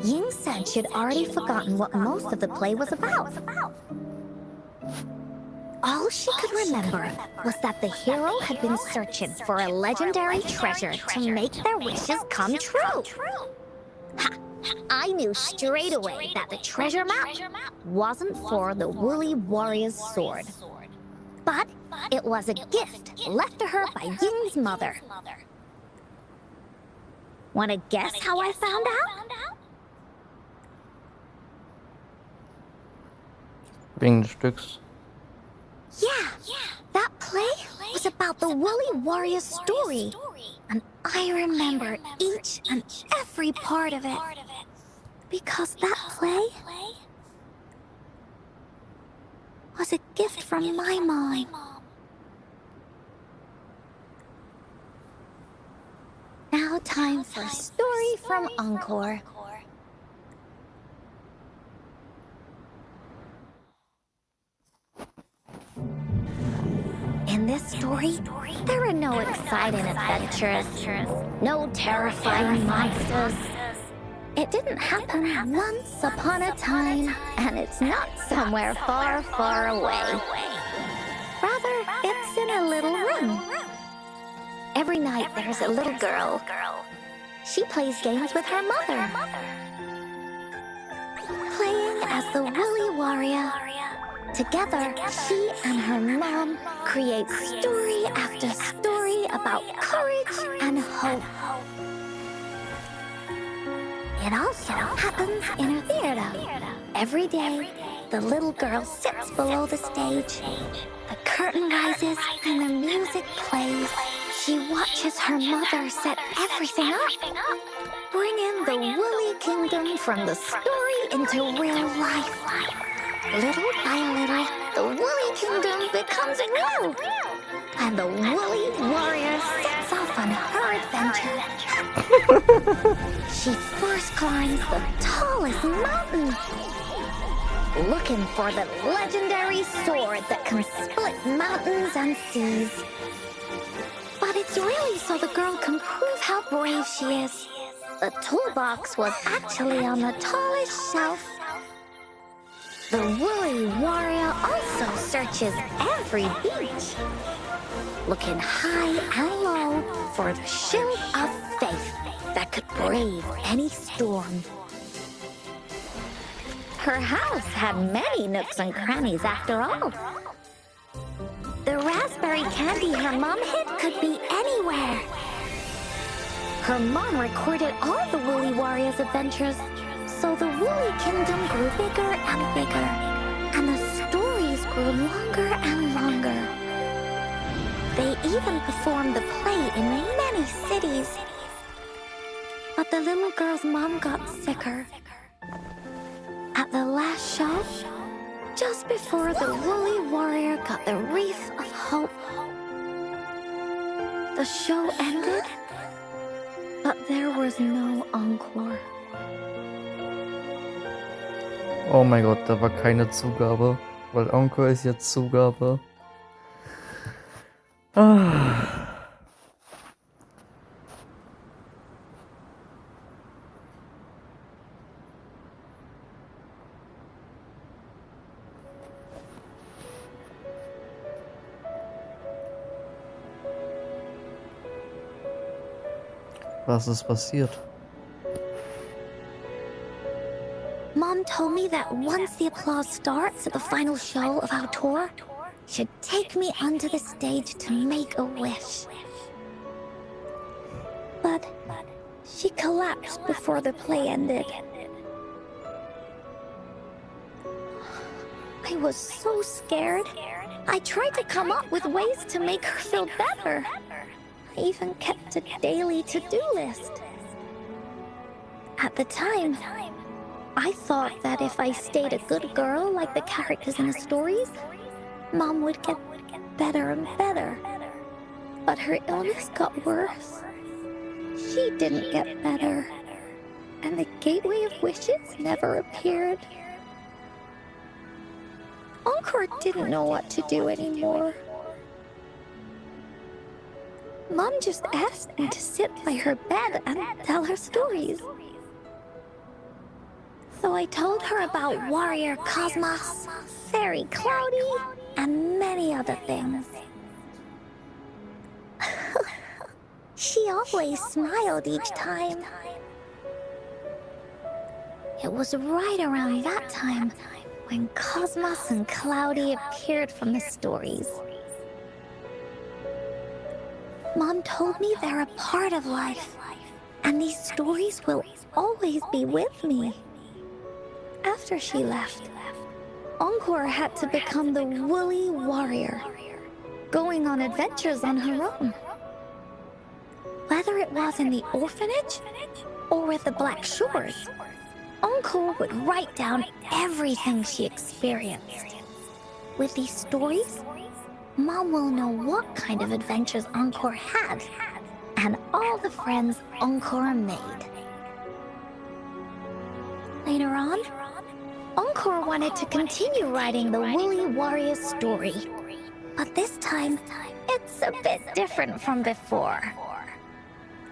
B: Ying said she'd already forgotten what most of the play was about. All she could remember was that the hero had been searching for a legendary treasure to make their wishes come true. Ha! I knew straight away that the treasure map wasn't for the Woolly Warrior's sword. But it was a gift left to her by Ying's mother. Wanna guess how I found out?
F: Wegen des Stücks.
B: Yeah, that play was about the Woolly Warrior's story. And I remember each and every part of it. Because that play was a gift from my mom. Now time for a story from Encore. In this story, there are no exciting adventures, no terrifying monsters. It didn't happen once upon a time, and it's not somewhere far, far away. Rather, it's in a little room. Every night there's a little girl. She plays games with her mother. Playing as the Woolly Warrior. Together, she and her mom create story after story about courage and hope. It also happens in a theater. Every day, the little girl sits below the stage. The curtain rises and the music plays. She watches her mother set everything up, bringing the Woolly Kingdom from the story into real life. Little by little, the Woolly Kingdom becomes real, and the Woolly Warrior sets off on her adventure. She first climbs the tallest mountain, looking for the legendary sword that can split mountains and seas. But it's really so the girl can prove how brave she is. The toolbox was actually on the tallest shelf. The Woolly Warrior also searches every beach, looking high and low for the shield of faith that could brave any storm. Her house had many nooks and crannies after all. The raspberry candy her mom hid could be anywhere. Her mom recorded all the Woolly Warrior's adventures, so the Woolly Kingdom grew bigger and bigger, and the stories grew longer and longer. They even performed the play in many cities. But the little girl's mom got sicker. At the last show, just before the Woolly Warrior got the wreath of hope, the show ended, but there was no encore.
F: Oh mein Gott, da war keine Zugabe, weil Encore ist jetzt Zugabe. Ah. Was ist passiert?
B: Mom told me that once the applause starts at the final show of our tour, she'd take me onto the stage to make a wish. But she collapsed before the play ended. I was so scared. I tried to come up with ways to make her feel better. I even kept a daily to-do list. At the time, I thought that if I stayed a good girl like the characters in the stories, Mom would get better and better. But her illness got worse. She didn't get better, and the Gateway of Wishes never appeared. Encore didn't know what to do anymore. Mom just asked me to sit by her bed and tell her stories. So I told her about Warrior Cosmos, Fairy Cloudy, and many other things. She always smiled each time. It was right around that time when Cosmos and Cloudy appeared from the stories. Mom told me they're a part of life, and these stories will always be with me. After she left, Encore had to become the Woolly Warrior, going on adventures on her own. Whether it was in the orphanage or with the Black Shores, Encore would write down everything she experienced. With these stories, Mom will know what kind of adventures Encore had, and all the friends Encore made. Later on, Encore wanted to continue writing the Woolly Warrior story, but this time, it's a bit different from before.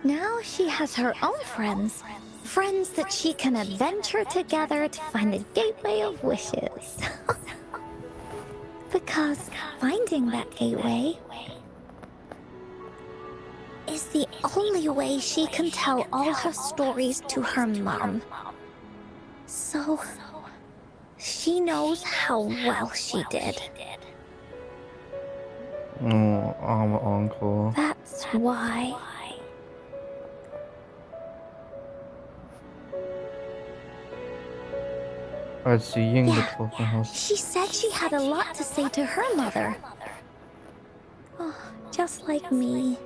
B: Now she has her own friends, Friends that she can adventure together to find the gateway of wishes. Because finding that gateway is the only way she can tell all her stories to her mom. So she knows how well she did.
F: Oh, arme Encore.
B: That's why.
F: Als du Ying getroffen hast.
B: She said she had a lot to say to her mother. Oh, just like me.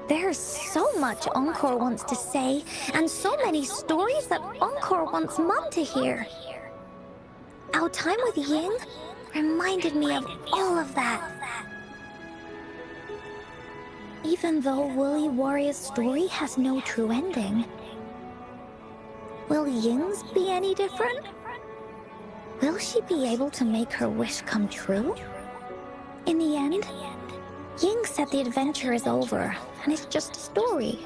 B: There's so much Encore wants to say, and so many stories that Encore wants Mom to hear. Our time with Ying reminded me of all of that. Even though Woolly Warrior's story has no true ending, will Ying's be any different? Will she be able to make her wish come true? In the end, Ying said the adventure is over, and it's just a story.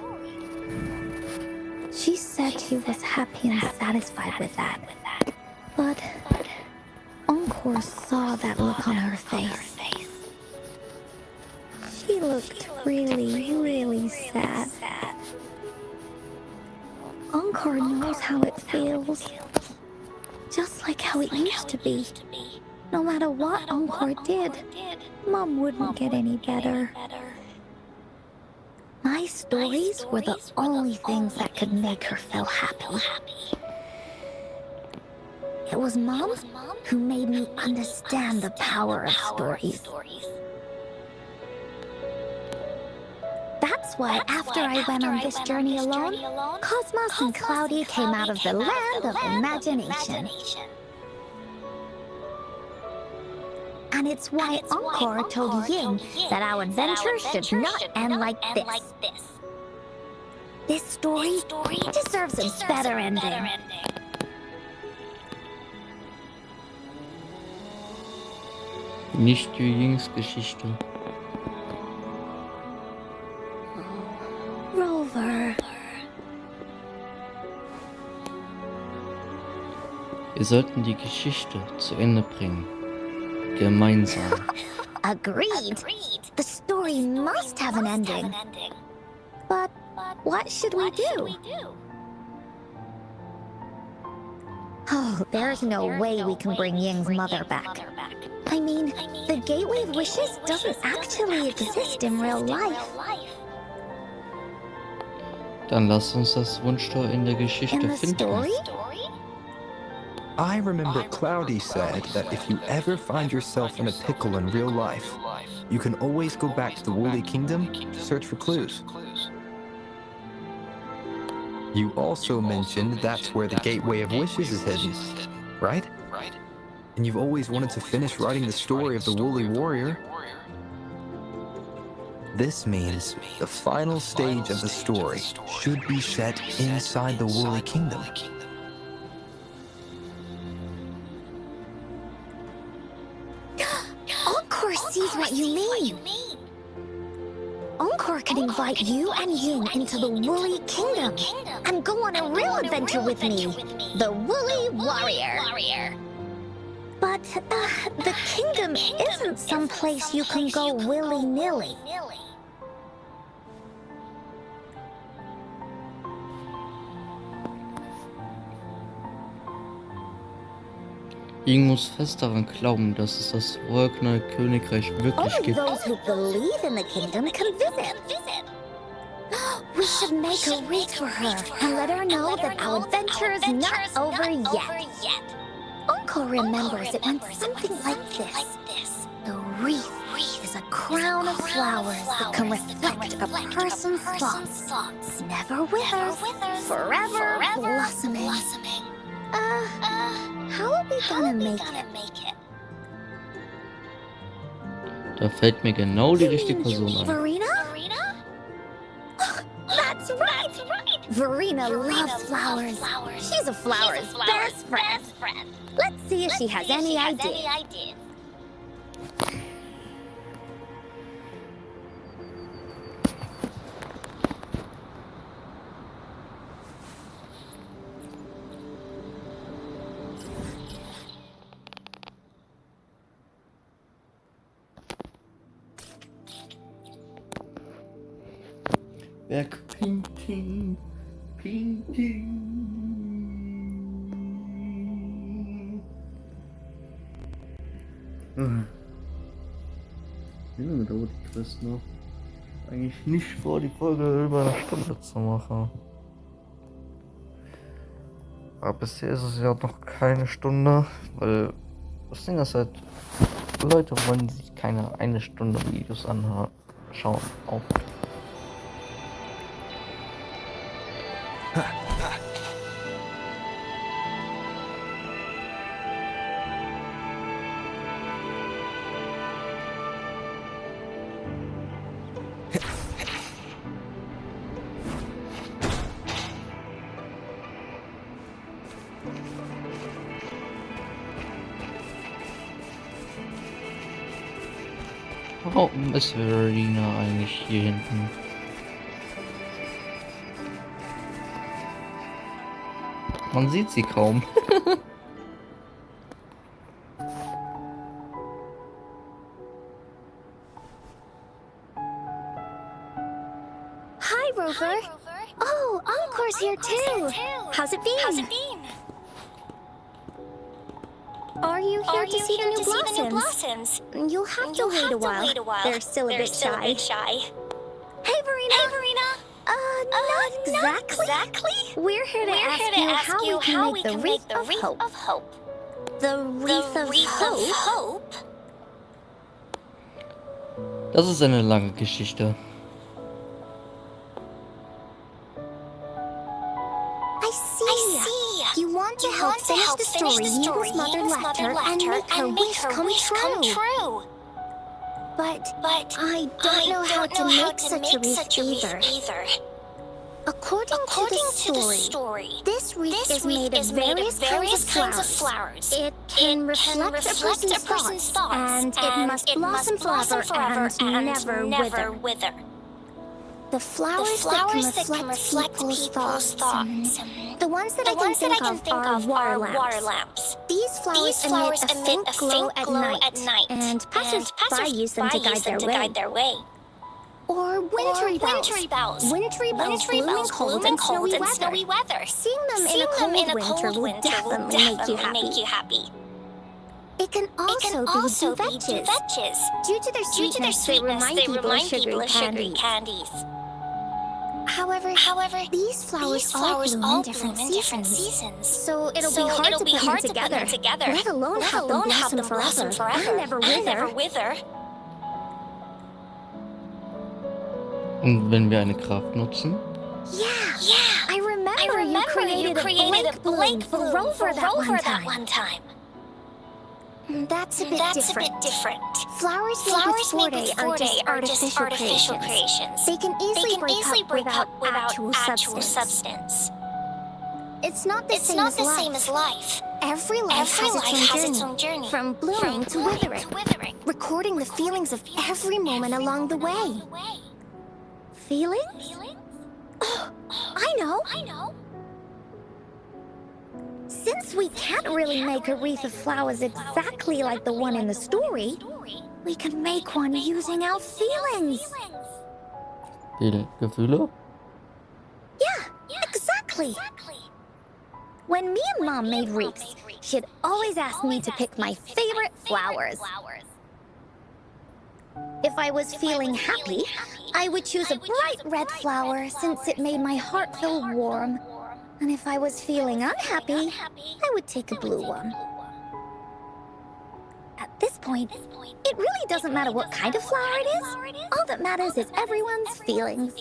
B: She said she was happy and satisfied with that. But Encore saw that look on her face. She looked really, really sad. Encore knows how it feels. Just like how it used to be. No matter what Encore did, Mom wouldn't get any better. My stories were the only things that could make her feel happy. It was Mom who made me understand the power of stories. That's why after I went on this journey alone, Cosmos and Cloudy came out of the land of imagination. And it's why Encore told Ying that our adventure should not end like this. This story deserves a better ending.
F: Nicht wie Yings Geschichte.
B: Rover.
F: Wir sollten die Geschichte zu Ende bringen. Gemeinsam.
B: Agreed. The story must have an ending. But what should we do? Oh, there's no way we can bring Ying's mother back. I mean, the Gateway of Wishes doesn't actually exist in real life.
F: Dann lass uns das Wunschtor in der Geschichte
B: In the
F: finden.
B: story?
C: I remember Cloudy said that if you ever find yourself in a pickle in real life, you can always go back to the Woolly Kingdom to search for clues. You also mentioned that's where the Gateway of Wishes is hidden, right? And you've always wanted to finish writing the story of the Woolly Warrior. This means the final stage of the story should be set inside the Woolly Kingdom.
B: Encore sees what you mean. Encore can invite you and Ying into the Woolly Kingdom and go on a real adventure with me, the Woolly Warrior. But the kingdom isn't some place you can go willy-nilly.
F: Ying muss fest daran glauben, dass es das Wolkene Königreich wirklich
B: Only
F: gibt.
B: those who believe in the kingdom can visit. We should make a wreath for her and let her know that our adventure is not over yet. Encore remembers it went something like this. The wreath is a crown of flowers that can reflect a person's thoughts. Never withers, forever blossoming. How are we gonna make it?
F: Da fällt mir genau die richtige Person ein.
B: Verena? That's right! Verena loves flowers. She's a flower's best friend. Let's see if she has any idea.
A: Bergpainting. Painting. Wie lange dauert die Quest noch? Eigentlich nicht vor, die Folge über eine Stunde zu machen. Aber bisher ist es ja noch keine Stunde, weil das Ding ist halt, Leute wollen sich keine 1 Stunde Videos anschauen. Auch. Warum ist Verena eigentlich hier hinten? Man sieht sie kaum.
B: Hi, Rover. Oh, Encore's here too. How's it been? Are you here to see the new blossoms? You'll have to wait a while. They're still a bit shy. Hey, Verena. Not exactly. We're here to ask you how we can make the Wreath of Hope. The Wreath of Hope?
A: Das ist eine lange Geschichte.
B: I see. You want to help finish the story Eagle's mother left her and make her wish come true. But I don't know how to make such a wreath either. According to the story, this wreath is made of various kinds of flowers. It can reflect a person's thoughts, and it must blossom forever and never wither. The flowers that can reflect people's thoughts. The ones that I can think of are water lamps. These flowers emit a faint glow at night, and passers-by use them to guide their way. Or wintry bells. Wintry bells blooming cold and snowy weather. Seeing them in a cold winter will definitely make you happy. It can also be duvetches. Due to their sweetness, they remind people of sugary candies. However, these flowers all bloom in different seasons. So it'll be hard to put them together, let alone have them blossom forever and never wither.
A: Und wenn wir eine Kraft nutzen?
B: Yeah. I remember you created a blank bloom for Rover that one time. That's a bit different. Flowers made with Story are just artificial creations. They can easily break up without actual substance. It's not the same as life. Every life has its own journey, from blooming to withering, recording the feelings of every moment along the way. Feelings? Oh, I know. Since we can't really make a wreath of flowers exactly like the one in the story, we can make one using our feelings.
A: Gefühle?
B: Yeah, exactly. When me and Mom made wreaths, she'd always ask me to pick my favorite flowers. If I was feeling happy, I would choose a bright red flower since it made my heart feel warm. And if I was feeling unhappy, I would take a blue one. At this point, it really doesn't matter what kind of flower it is. All that matters is everyone's feelings.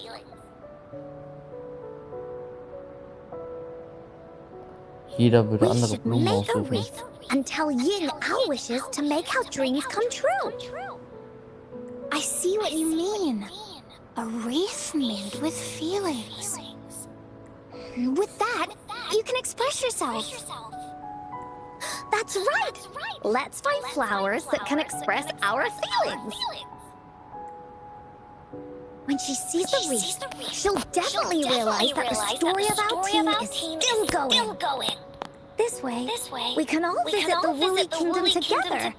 A: Jeder würde
B: We
A: andere
B: should
A: Blumen
B: make a
A: aussuchen.
B: wreath and tell Ying our wishes to make our dreams come true. I see what you mean. A wreath made with feelings. With that, you can express yourself. That's right! Let's find flowers that can express our feelings. When she sees the wreath, she'll definitely realize that the story of our team is still going. This way, we can all visit the Woolly Kingdom together.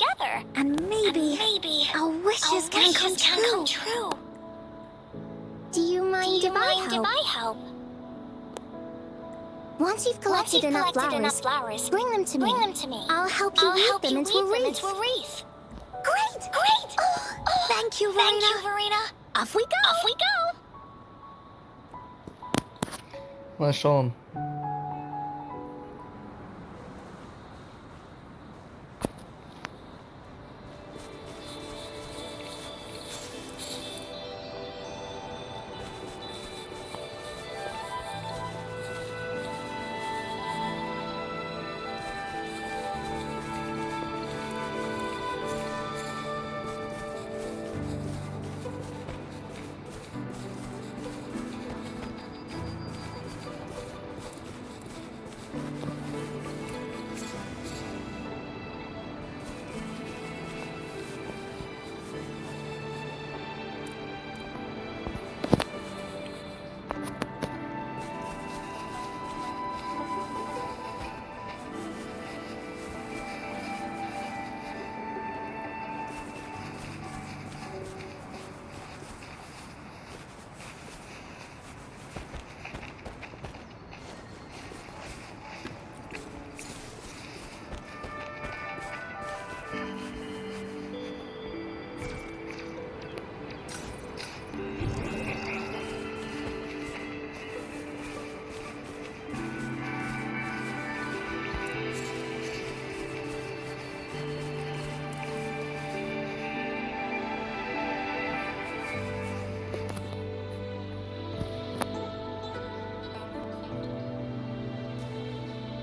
B: And maybe our wishes can come true. Do you mind
E: mind if I help? Once you've collected enough flowers, bring them to me. I'll help you weave them into a wreath. Great! Oh, thank you, Verena. Off we go!
F: Mal schauen.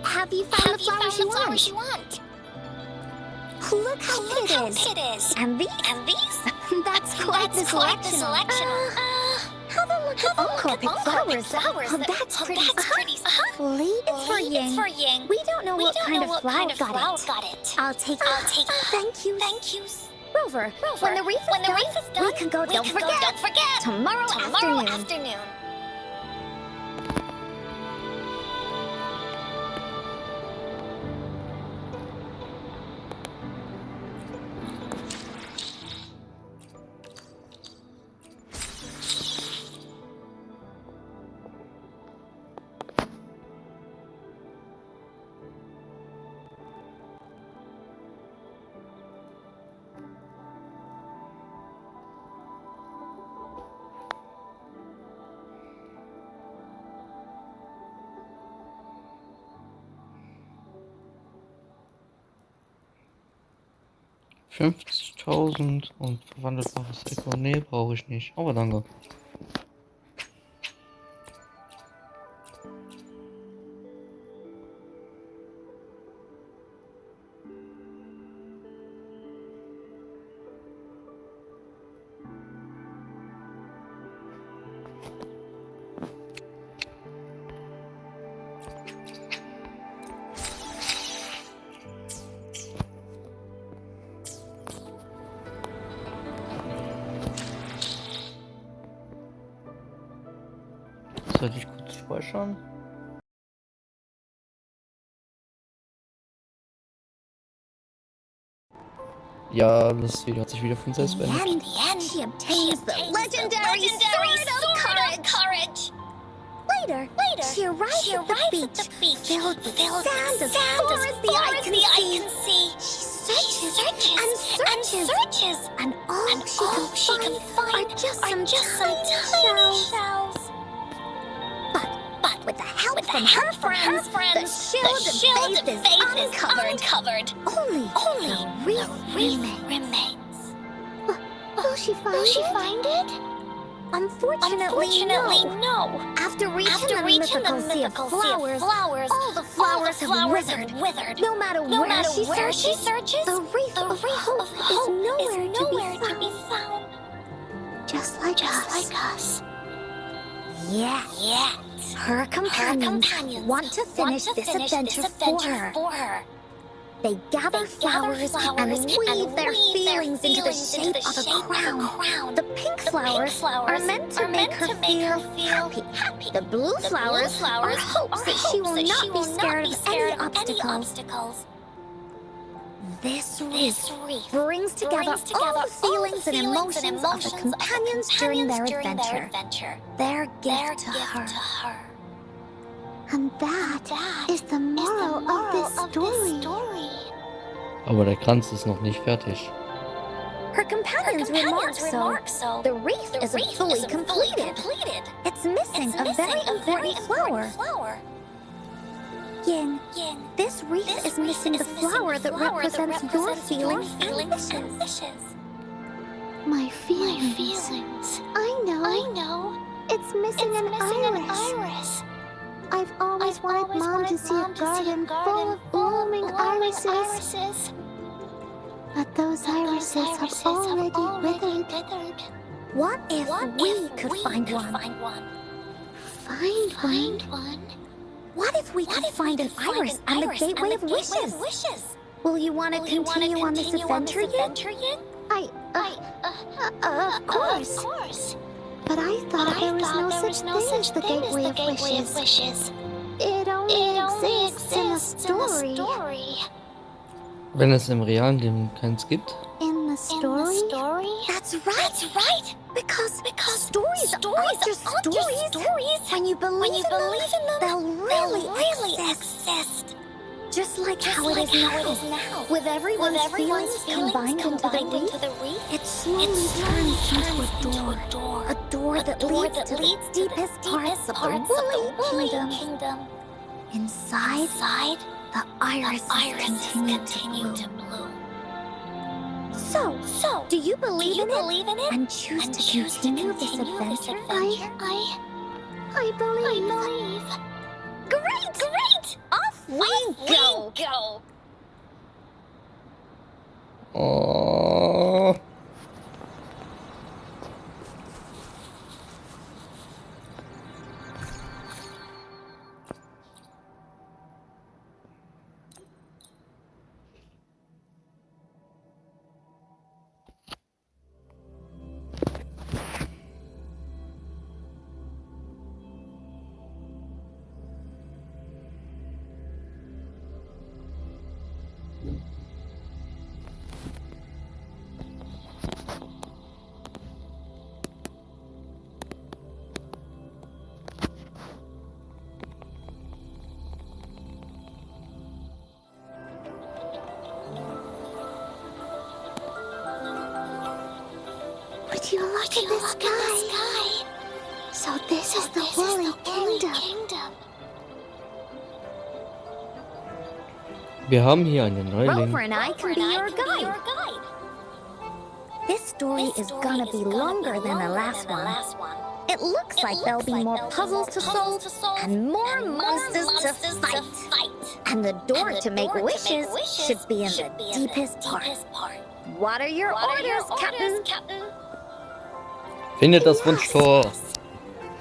E: Have you found the flowers you want? Look how it is. And these? That's quite the selection. Have a look at Encore picked flowers. Oh, that's pretty. Lee, it's for Ying. We don't know what kind of flower got it. I'll take it. Thank you. Rover, when the wreath is done, we can go, don't forget. Tomorrow afternoon.
F: $50.000 und verwandelbares Echo. Nee, brauche ich nicht. Aber danke. Sollte ich kurz speichern? Ja, das Video hat sich wieder von selbst beendet.
E: In the end, she obtains the legendary sword of courage. Later, she arrives at the beach, filled with sand as far as the eye can see. She searches, and all she can find are just some tiny shells. But with the help from her friends, the shield of faith is uncovered. Only the wreath remains. Will she find it? Unfortunately, no. After reaching the mythical sea of flowers, all the flowers have withered. No matter where she searches, the wreath of hope is nowhere to be found. Just like us. Yet, her companions want to finish this adventure for her. They gather flowers and weave their feelings into the shape of a crown. The pink flowers are meant to make her feel happy. The blue flowers are hopes that she will not be scared of any obstacles.
B: This wreath brings together all the feelings and emotions of the companions during their adventure. Their gift to her.
E: And that is the moral of this story.
F: Aber der Kranz ist noch nicht fertig.
B: Her companions remark so. The wreath isn't fully completed. It's missing a very important flower. Yin, this wreath is missing the flower that represents your feelings and wishes.
E: My feelings. I know. It's missing an iris. I've always wanted Mom to see a garden full of blooming irises. But those irises have already withered.
B: What if we could find one?
E: Find one?
B: What if we could find an iris on the Gateway of Wishes? Will you want to continue on this adventure yet?
E: Of course. But I thought there was no such thing as the Gateway of Wishes. It only exists in a story.
F: Wenn es im realen Leben keins gibt?
E: In the story?
B: That's right. Because stories aren't just stories. When you believe in them, they'll really exist. Just like how it is now. With everyone's feelings combined into the wreath, it slowly turns into a door. A door that leads to the deepest parts of the Woolly Kingdom. Inside, the irises continue to bloom. So, do you believe in it and choose to continue this adventure?
E: I believe.
B: Great! Off we go!
F: Oh.
E: Would you look in the sky? So this is the Woolly Kingdom.
F: Wir haben hier einen Neuling.
B: Rover and I can be your guide. This story is gonna be longer than the last one. It looks like there'll be more puzzles to solve and more monsters to fight. And the door to make wishes should be in the deepest part. What are your orders, Captain?
F: Findet das Wunschtor.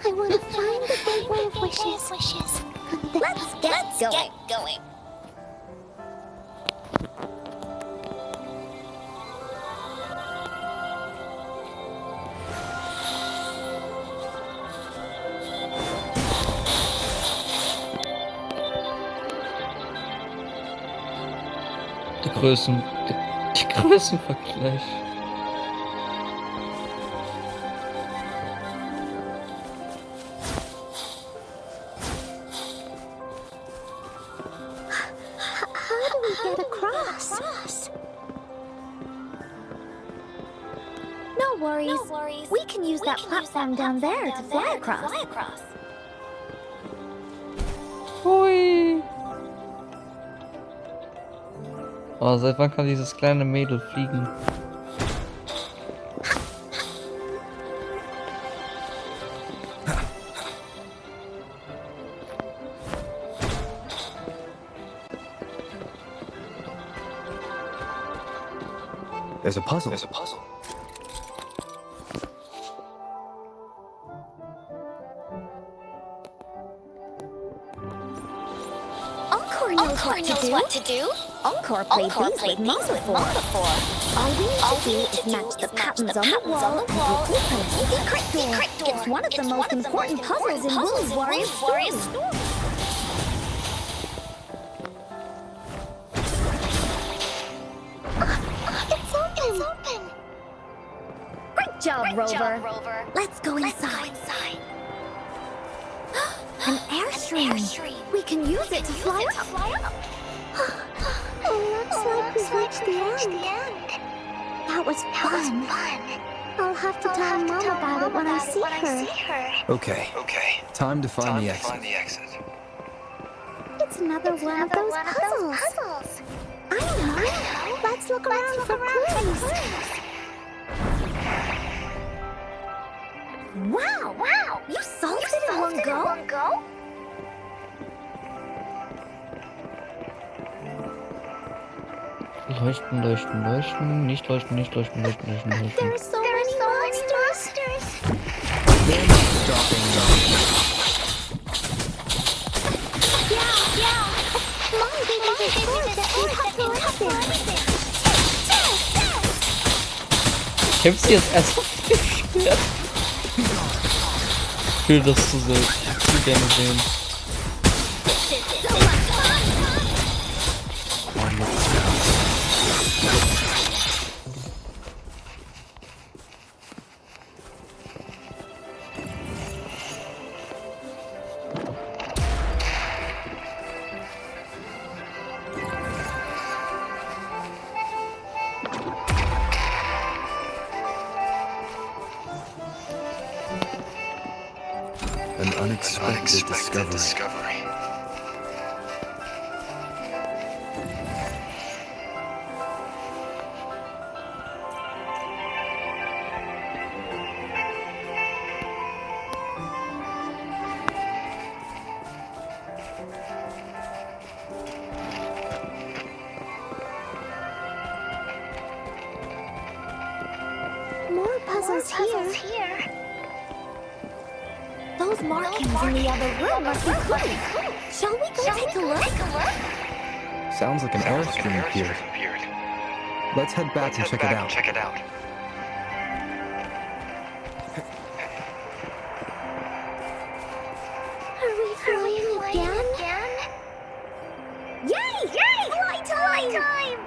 E: I want to find the Gateway of Wishes.
B: Let's get going.
F: Der Größenvergleich.
E: How do we get across?
B: No worries. We can use that platform down there to fly across.
F: Hui. Oh, seit wann kann dieses kleine Mädel fliegen?
C: There's a puzzle.
B: Encore knows what to do. Encore played these with Mom before. All we need to do is match the patterns on the wall and open a secret door. It's one of the most important puzzles in Woolly Warrior's story. Rover. Let's go inside. An airstream. We can use it to fly up.
E: Looks like we've reached the end. That was fun. I'll have to tell Mom about it when I see her.
C: Okay. Time to find the exit.
E: It's another one of those puzzles. I know. Let's look around for clues.
B: Wow! You solved it in one go?
A: Leuchten, leuchten, leuchten. Nicht leuchten, nicht leuchten, leuchten, leuchten, leuchten.
E: There are so many monsters.
C: They're not stopping now.
E: Yeah. Mom gave me this sword that can cut through everything.
A: Kämpfst du jetzt erst auf dem Schwert? Ich will das zu gerne sehen.
C: An unexpected discovery.
E: More puzzles here.
B: Those markings in the other room must be clues. Shall we go take a look?
C: Sounds like an airstream appeared. Let's head back and check it out.
E: Are we flying again?
B: Yay! Flight time!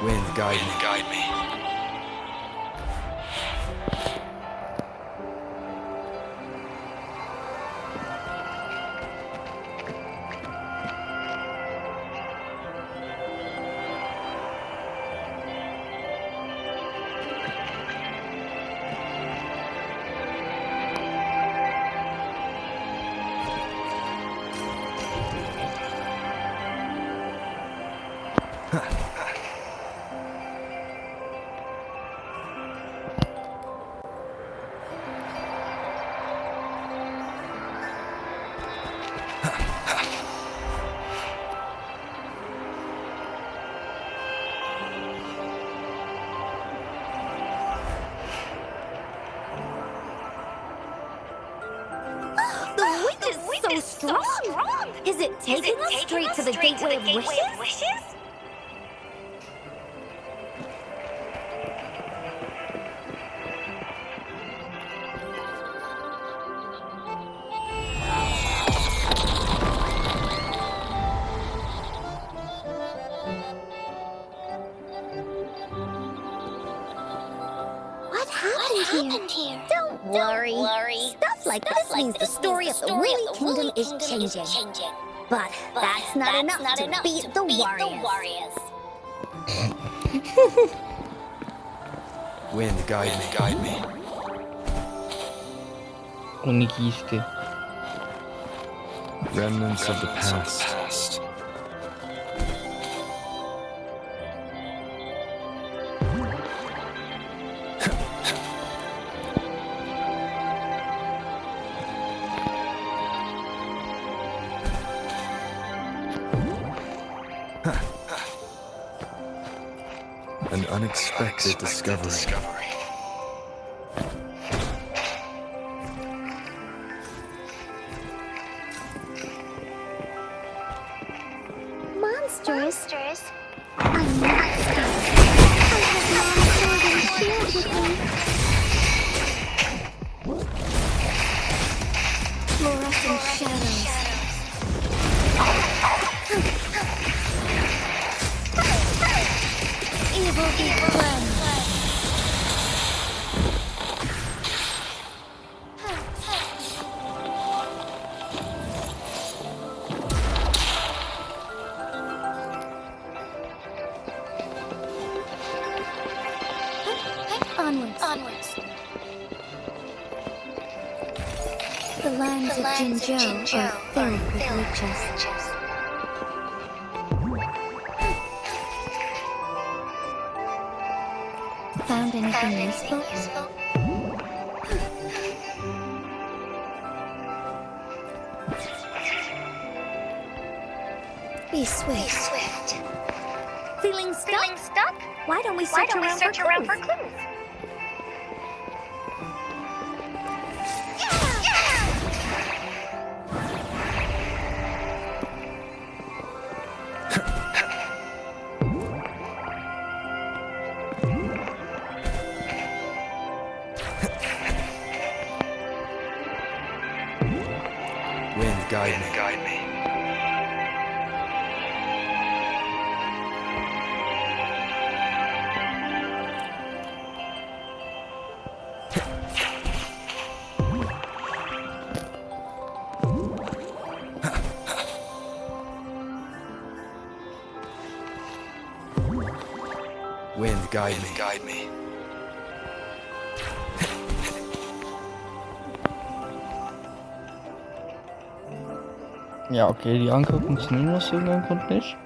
C: Wind, guide me.
B: strong? Is it taking us straight to the Gateway of Wishes?
E: What happened here?
B: Don't worry. Stuff like this means the story of the Woolly Kingdom is changing. But that's not enough to beat the Warriors.
C: Wind, guide me.
F: Unikiste.
C: Remnants of the past. An unexpected discovery.
E: Monsters? I'm monster. I have Mom's sword and shield with me. Fluorescent shadows. Evil be cleansed. Onwards. The lands of Jinzhou are filled with riches. Found anything useful? Be swift.
B: Feeling stuck? Why don't we search around for clues?
C: Wind, guide me. Wind, guide me.
F: Ja, okay, die Anker funktionieren aus irgendeinem Grund nicht.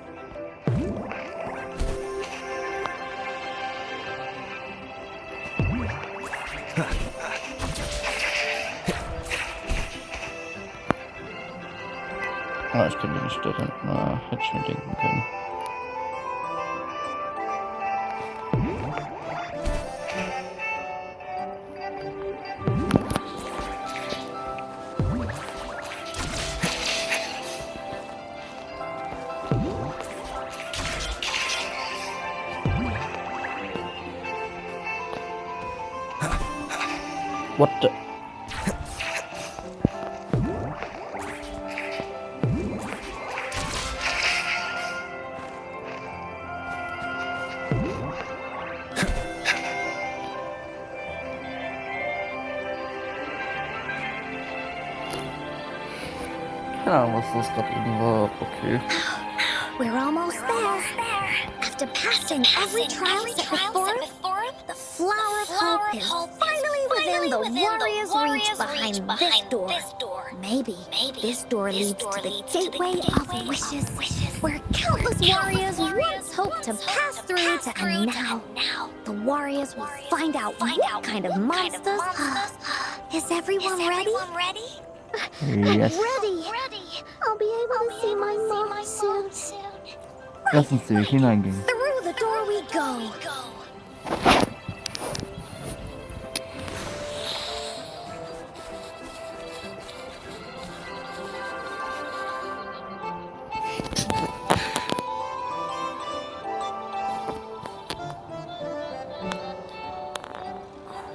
F: Ah, ich könnte nicht darin. Na, hätte ich mir denken können. What the? Ja, was das gerade eben war, okay.
B: We're almost there. After passing every trial set before him, the Flower of Hope is finally within the Warrior's reach behind this door. Maybe this door leads to the Gateway of Wishes, where countless warriors once hoped to pass through to, and now the warriors will find out what kind of monsters. Is everyone ready?
A: Yes.
E: Ready. I'll be able to see my mom soon.
A: Lass uns durch hineingehen.
B: Through the door we go.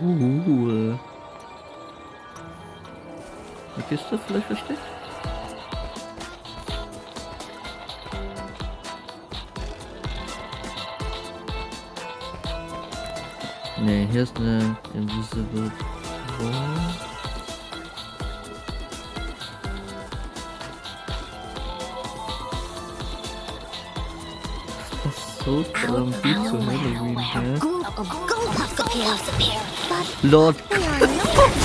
A: Eine Kiste vielleicht versteckt? Ne, hier ist eine Invisible Wall. Das ist so verdammt viel zu Halloween, hä?
B: Group of Goldpuffs appear, but
A: Lord,
B: they are no match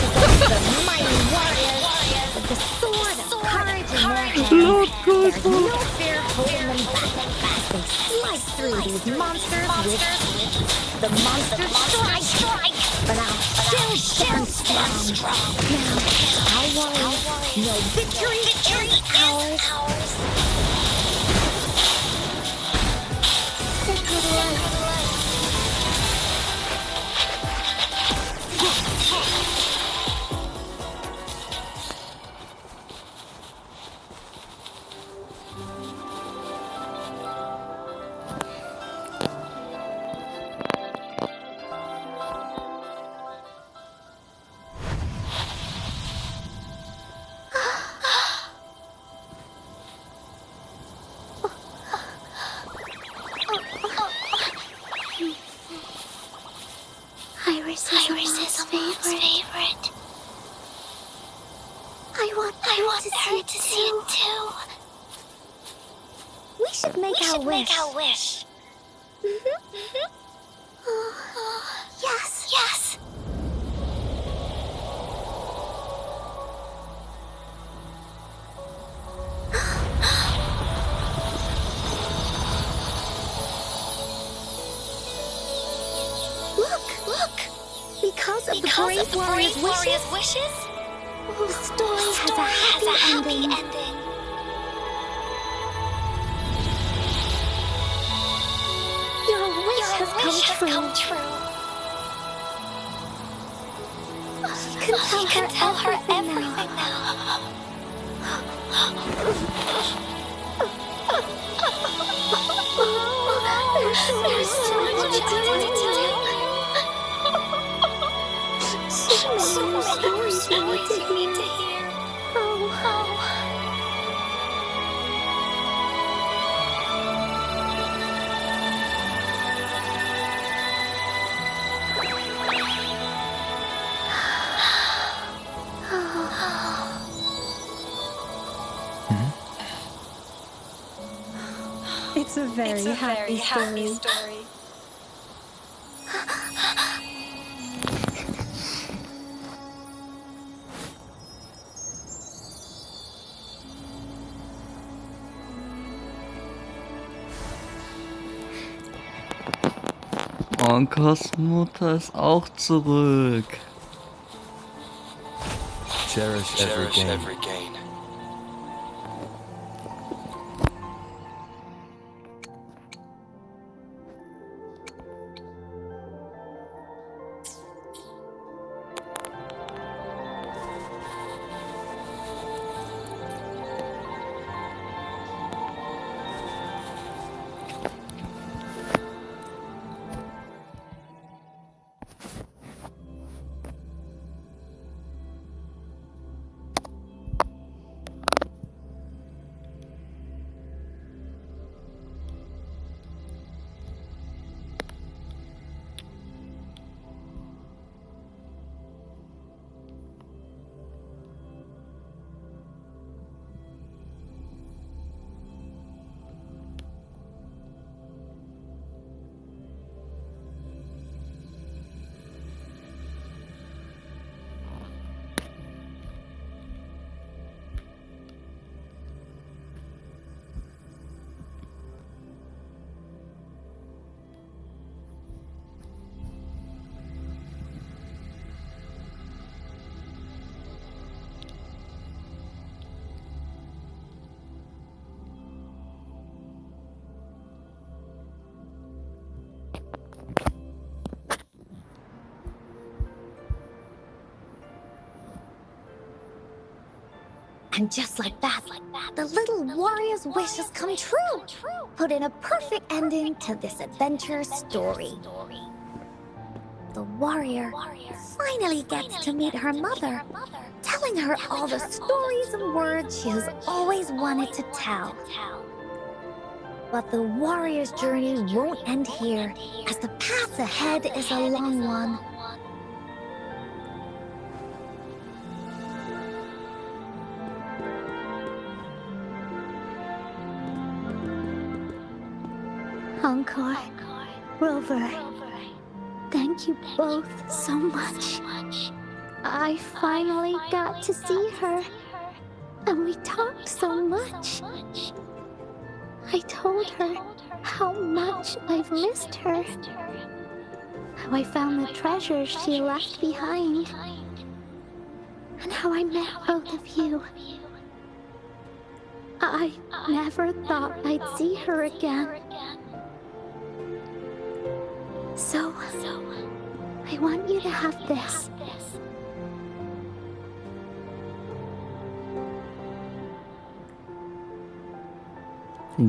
B: against the mighty warriors with the sword of courage in their hands.
A: Lord
B: There's no
A: Goldpuff.
B: fear holding them back. They slice through these monsters with the monster strike, but I'll still stand strong. Now, our warriors know victory is ours. Sacred light. Iris is a favorite. I want her to see it too. We should make our wish. Yes. Look! Because of the brave warrior's wishes, the story has a happy ending. Your wish has come true. You can tell her everything now. There's so much to tell. So many stories we need to hear. Oh.
G: It's a very happy story.
A: Encores Mutter ist auch zurück.
C: Cherish every gain.
B: And just like that, the little warrior's wish has come true. Put in a perfect ending to this adventure story. the warrior finally gets to meet her mother, telling her all the stories and words she has always wanted to tell. But the warrior's journey won't end here, as the path ahead is a long one.
E: Encore, Rover, thank you both so much. I finally got to see her, and we talked so much. I told her how much I've missed her, how I found the treasures she left behind, and how I met both of you. I never thought I'd see her again. So, I want you to have this.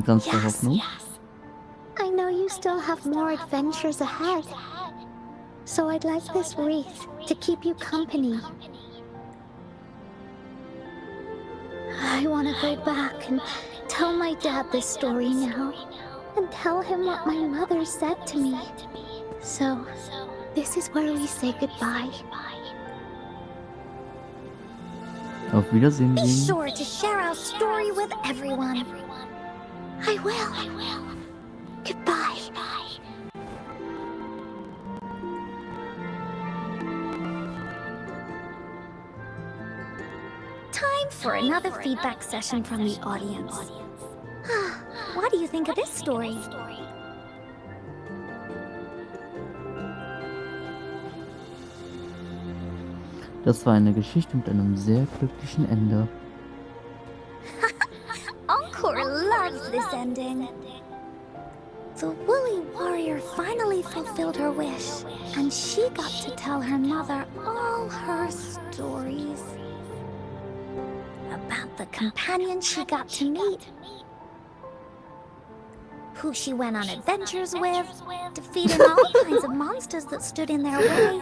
A: Ganz der Hoffnung.
E: I know you still have more adventures ahead. So I'd like this wreath to keep you company. I want to go back and tell my dad this story now. And tell him what my mother said to me. So, this is where we say goodbye.
A: Auf Wiedersehen.
B: Be sure to share our story with everyone.
E: I will. Goodbye.
B: Time for another feedback session from the audience. What do you think of this story?
A: Das war eine Geschichte mit einem sehr glücklichen Ende.
B: Encore loves this ending. The woolly warrior finally fulfilled her wish, and she got to tell her mother all her stories. About the companion she got to meet, who she went on adventures with, defeating all kinds of monsters that stood in their way.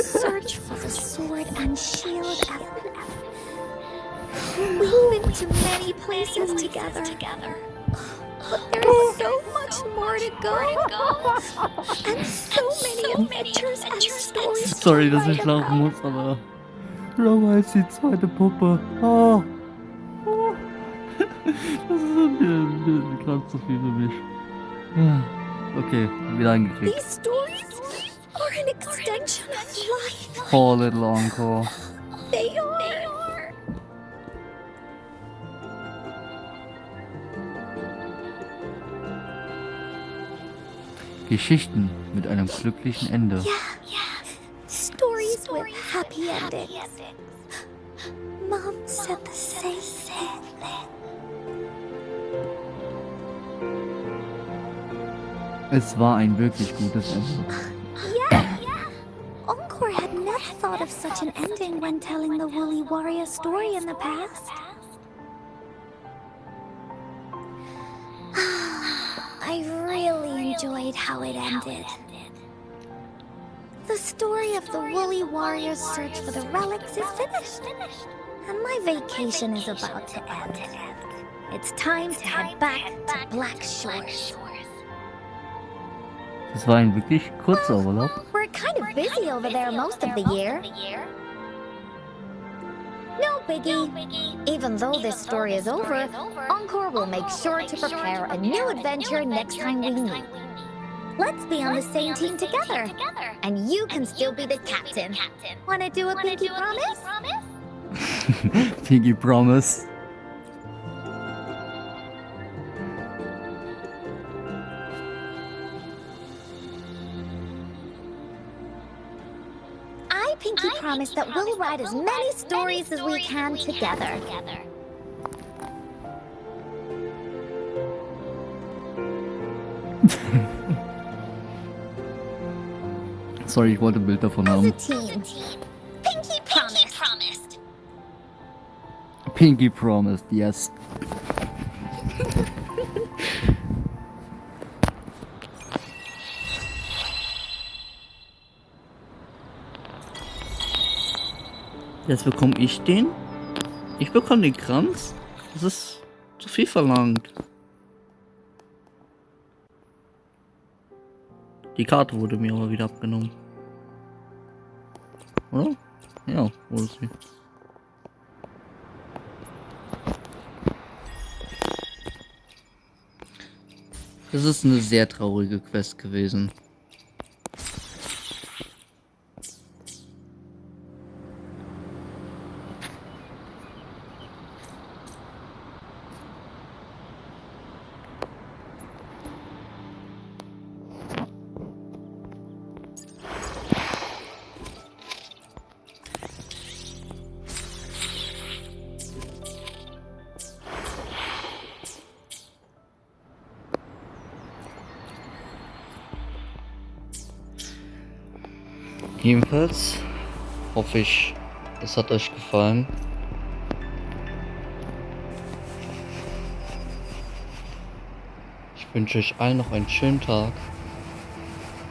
B: Search for the sword and shield. We've been to many places together. But there's so much more to go. And so many adventures and stories.
A: Sorry, dass ich lachen muss, aber Rover ist die zweite Puppe. Oh. Das ist gerade zu viel für mich. Okay, wieder angekriegt.
B: These stories are an extension of life.
A: Poor little Encore.
B: They are.
A: Geschichten mit einem glücklichen Ende.
B: Yeah. Stories with happy endings. Mom said the same thing.
A: Es war ein wirklich gutes Ende.
B: Yeah. Encore had never thought of such an ending when telling the woolly warrior story in the past. I really enjoyed how it ended. The story of the woolly warrior's search for the relics is finished, and my vacation is about to end. It's time to head back to Black Shores.
A: Es war ein wirklich kurzer Urlaub.
B: We're kind of busy over there most of the year. No biggie. Even though this story is over, Encore will make sure to prepare a new adventure next time we meet. Let's be on the same team together. And you can still be the captain. Wanna do a pinky promise?
A: Pinky Promise.
B: I pinky promise that we'll write as many stories as we can together.
A: Sorry, ich wollte ein Bild davon
B: As a
A: haben.
B: team. Pinky promised.
A: Pinky Promised, yes. Jetzt bekomme ich den? Ich bekomme den Kranz? Das ist zu viel verlangt. Die Karte wurde mir aber wieder abgenommen. Oder? Ja, wurde sie. Das ist eine sehr traurige Quest gewesen. Jedenfalls hoffe ich, es hat euch gefallen. Ich wünsche euch allen noch einen schönen Tag.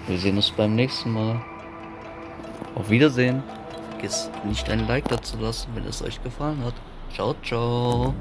A: Wir sehen uns beim nächsten Mal. Auf Wiedersehen. Vergesst nicht ein Like dazu lassen, wenn es euch gefallen hat. Ciao, ciao.